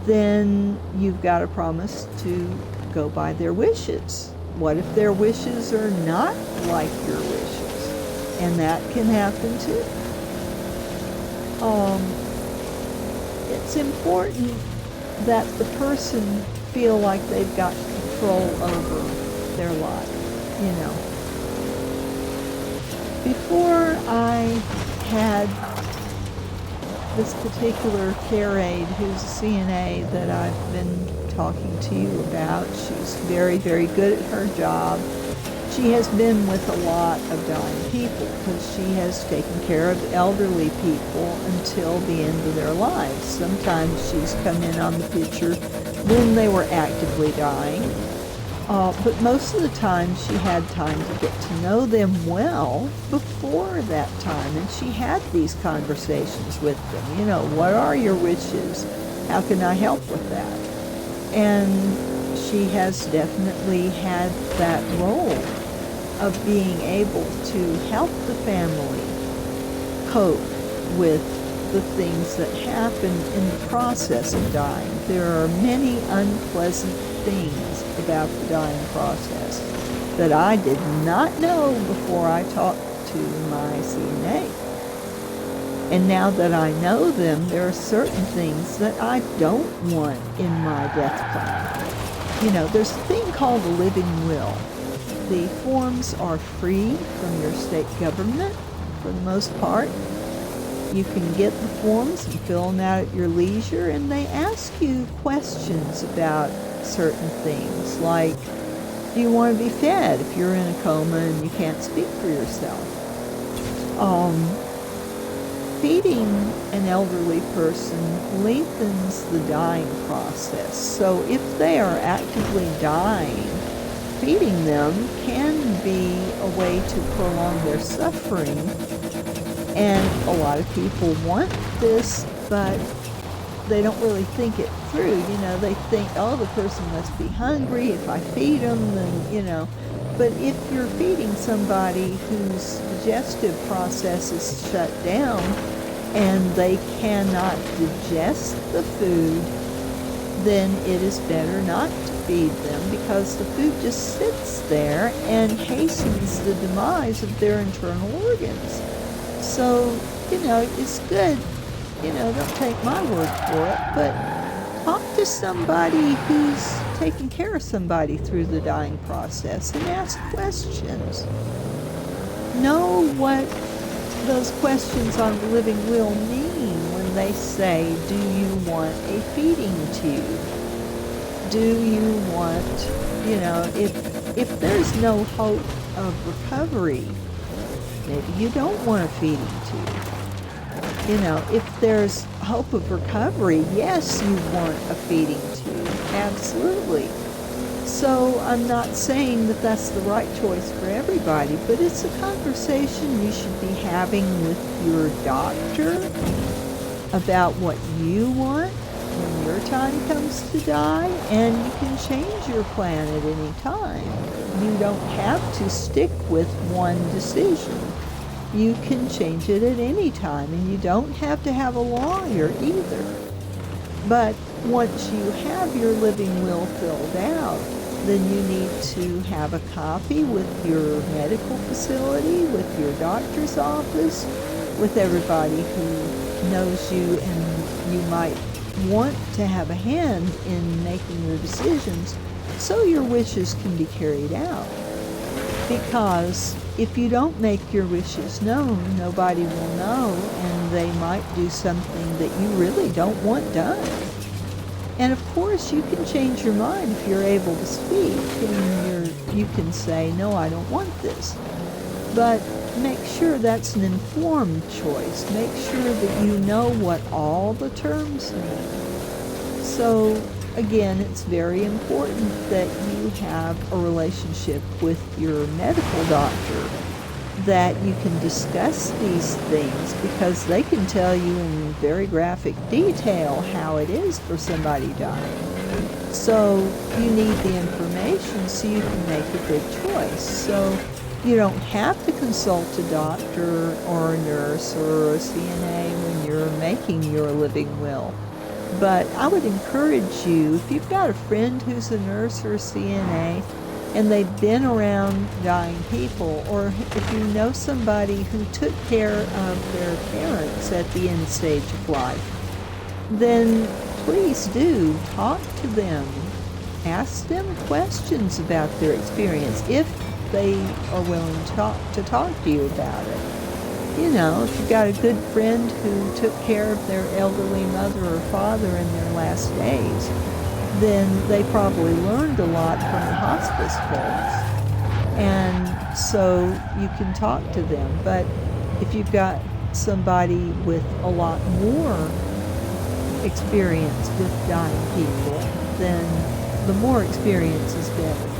then you've got to promise to go by their wishes. What if their wishes are not like your wishes? And that can happen too. It's important that the person feel like they've got control over their life, Before I had this particular care aide who's a CNA that I've been talking to you about, she's very, very good at her job. She has been with a lot of dying people because she has taken care of elderly people until the end of their lives. Sometimes she's come in on the picture when they were actively dying, but most of the time she had time to get to know them well before that time, and she had these conversations with them. What are your wishes? How can I help with that? And she has definitely had that role of being able to help the family cope with the things that happen in the process of dying. There are many unpleasant things about the dying process that I did not know before I talked to my CNA. And now that I know them, there are certain things that I don't want in my death plan. You know, there's a thing called a living will. The forms are free from your state government for the most part. You can get the forms and fill them out at your leisure, and they ask you questions about certain things, like, do you want to be fed if you're in a coma and you can't speak for yourself? Feeding an elderly person lengthens the dying process. So if they are actively dying, feeding them can be a way to prolong their suffering. And a lot of people want this, but they don't really think it through. You know, they think, oh, the person must be hungry. If I feed them, then, you know. But if you're feeding somebody whose digestive process is shut down and they cannot digest the food, then it is better not to feed them, because the food just sits there and hastens the demise of their internal organs. So, you know, it's good, you know, don't take my word for it, but talk to somebody who's taking care of somebody through the dying process and ask questions. Know what those questions on the living will mean when they say, do you want a feeding tube? Do you want, you know, if there's no hope of recovery, maybe you don't want a feeding tube. You know, if there's hope of recovery, yes, you want a feeding tube, absolutely. So I'm not saying that that's the right choice for everybody, but it's a conversation you should be having with your doctor about what you want when your time comes to die, and you can change your plan at any time. You don't have to stick with one decision. You can change it at any time, and you don't have to have a lawyer either. But once you have your living will filled out, then you need to have a copy with your medical facility, with your doctor's office, with everybody who knows you and you might want to have a hand in making the decisions, so your wishes can be carried out. Because if you don't make your wishes known, nobody will know, and they might do something that you really don't want done. And of course, you can change your mind if you're able to speak, and you can say, no, I don't want this. But make sure that's an informed choice. Make sure that you know what all the terms mean. So again, it's very important that you have a relationship with your medical doctor, that you can discuss these things, because they can tell you in very graphic detail how it is for somebody dying. So you need the information so you can make a good choice. So you don't have to consult a doctor or a nurse or a CNA when you're making your living will. But I would encourage you, if you've got a friend who's a nurse or a CNA, and they've been around dying people, or if you know somebody who took care of their parents at the end stage of life, then please do talk to them. Ask them questions about their experience, if they are willing to talk to you about it. You know, if you've got a good friend who took care of their elderly mother or father in their last days, then they probably learned a lot from the hospice folks. And so you can talk to them. But if you've got somebody with a lot more experience with dying people, then the more experience is better.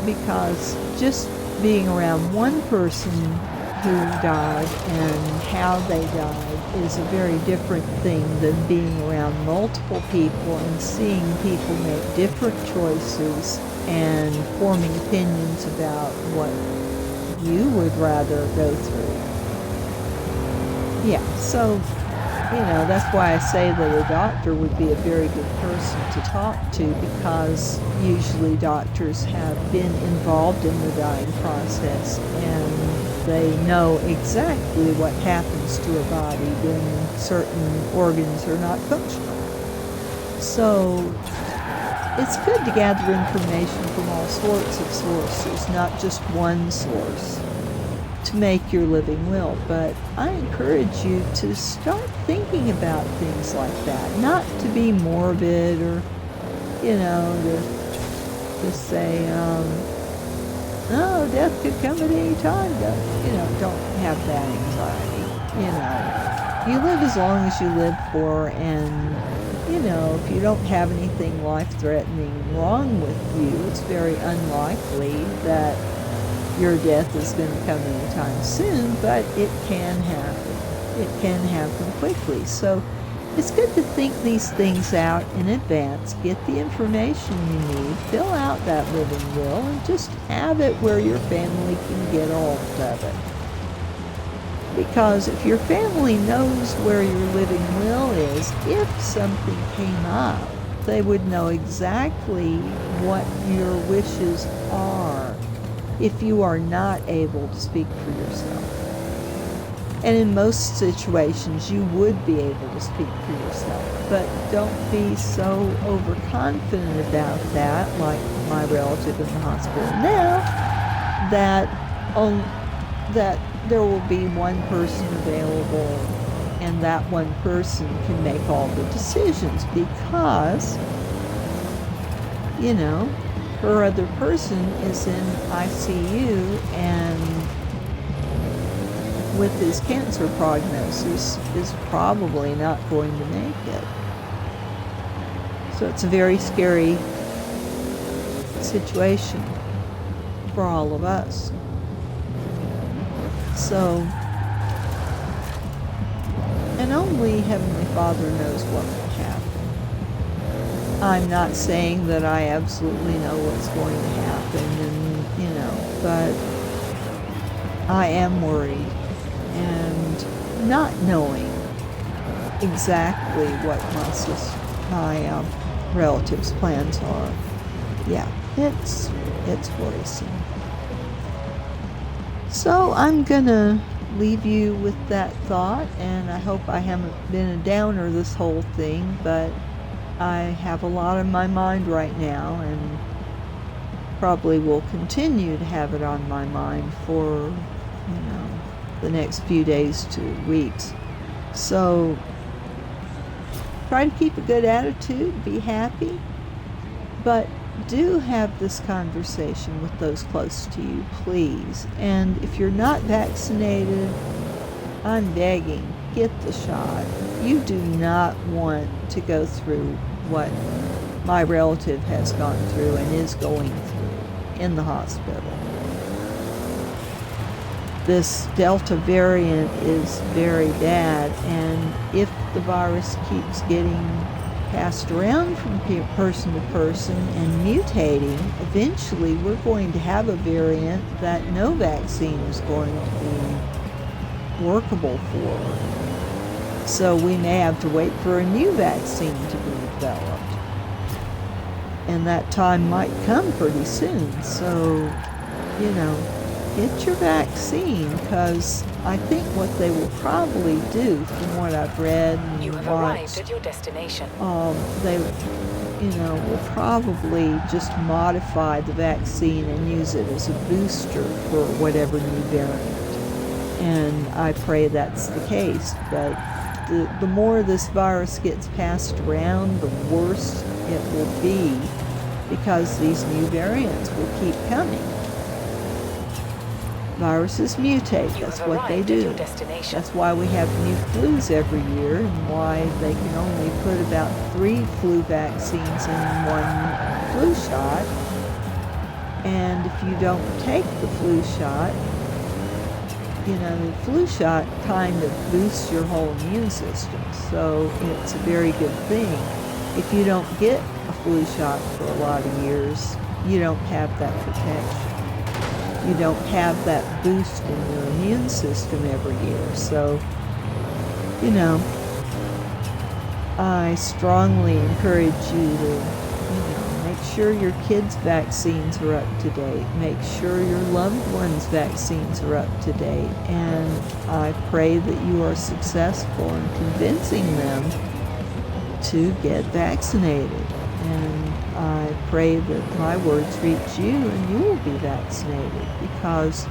Because just being around one person who died and how they died is a very different thing than being around multiple people and seeing people make different choices and forming opinions about what you would rather go through. Yeah, so, that's why I say that a doctor would be a very good person to talk to, because usually doctors have been involved in the dying process and they know exactly what happens to a body when certain organs are not functional. So it's good to gather information from all sorts of sources, not just one source, to make your living will. But I encourage you to start thinking about things like that, not to be morbid or, to say, oh, death could come at any time. Don't have that anxiety. You live as long as you live for, and if you don't have anything life-threatening wrong with you, it's very unlikely that your death is going to come anytime soon, but it can happen. It can happen quickly. So it's good to think these things out in advance, get the information you need, fill out that living will, and just have it where your family can get a hold of it. Because if your family knows where your living will is, if something came up, they would know exactly what your wishes are if you are not able to speak for yourself. And in most situations, you would be able to speak for yourself. But don't be so overconfident about that, like my relative in the hospital now, that there will be one person available and that one person can make all the decisions, because, her other person is in ICU and with his cancer prognosis is probably not going to make it. So it's a very scary situation for all of us. So, and only Heavenly Father knows what will happen. I'm not saying that I absolutely know what's going to happen, but I am worried, and not knowing exactly what my relatives' plans are. Yeah, it's worrisome. So I'm gonna leave you with that thought, and I hope I haven't been a downer this whole thing, but I have a lot on my mind right now, and probably will continue to have it on my mind for, the next few days to weeks. So try to keep a good attitude, be happy, but do have this conversation with those close to you, please. And if you're not vaccinated, I'm begging, get the shot. You do not want to go through what my relative has gone through and is going through in the hospital. This Delta variant is very bad, and if the virus keeps getting passed around from person to person and mutating, eventually we're going to have a variant that no vaccine is going to be workable for. So we may have to wait for a new vaccine to be developed. And that time might come pretty soon. So, get your vaccine, because I think what they will probably do, from what I've read and You have watched, arrived at your destination. they, will probably just modify the vaccine and use it as a booster for whatever new variant. And I pray that's the case. But the more this virus gets passed around, the worse it will be, because these new variants will keep coming. Viruses mutate, that's what they do. That's why we have new flus every year, and why they can only put about 3 flu vaccines in one flu shot. And if you don't take the flu shot, the flu shot kind of boosts your whole immune system. So it's a very good thing. If you don't get a flu shot for a lot of years, you don't have that protection. You don't have that boost in your immune system every year. So you know, I strongly encourage you to, make sure your kids' vaccines are up to date. Make sure your loved ones' vaccines are up to date. And I pray that you are successful in convincing them to get vaccinated. And I pray that my words reach you and you will be vaccinated, because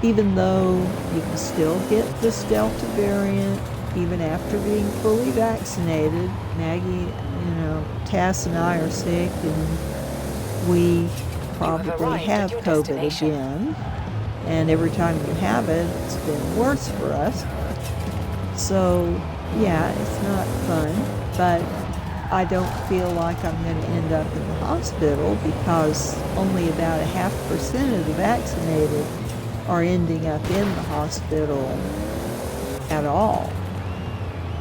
even though you can still get this Delta variant, even after being fully vaccinated, Maggie, Tass and I are sick, and we probably have COVID again. And every time you have it, it's been worse for us. So, yeah, it's not fun, but I don't feel like I'm going to end up in the hospital, because only about 0.5% of the vaccinated are ending up in the hospital at all.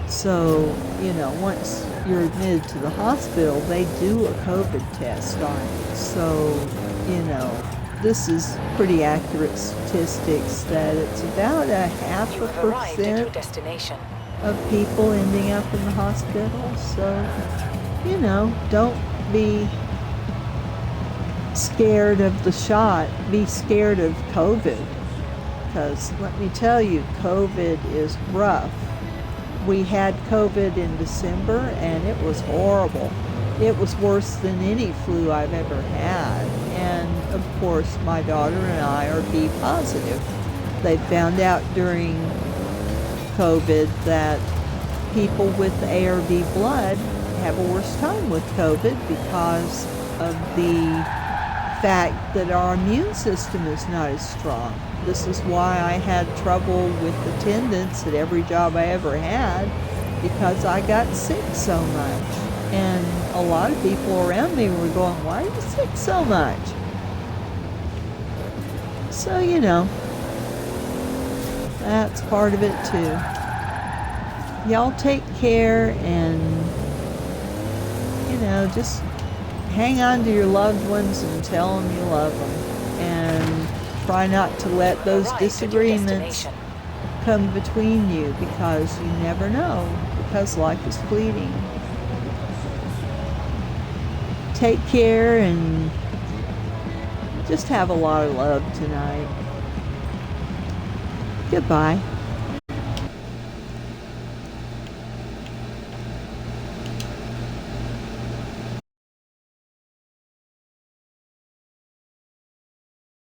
So, once you're admitted to the hospital, they do a COVID test on you. So, this is pretty accurate statistics that it's about 0.5% of people ending up in the hospital. So, don't be scared of the shot. Be scared of COVID. Because let me tell you, COVID is rough. We had COVID in December, and it was horrible. It was worse than any flu I've ever had. And of course, my daughter and I are B positive. They found out during COVID that people with A or B blood have a worse time with COVID because of the fact that our immune system is not as strong. This is why I had trouble with attendance at every job I ever had, because I got sick so much. And a lot of people around me were going, "Why are you sick so much?" So, that's part of it too. Y'all take care, and, just hang on to your loved ones and tell them you love them. And try not to let those disagreements come between you, because you never know, because life is fleeting. Take care, and just have a lot of love tonight. Goodbye.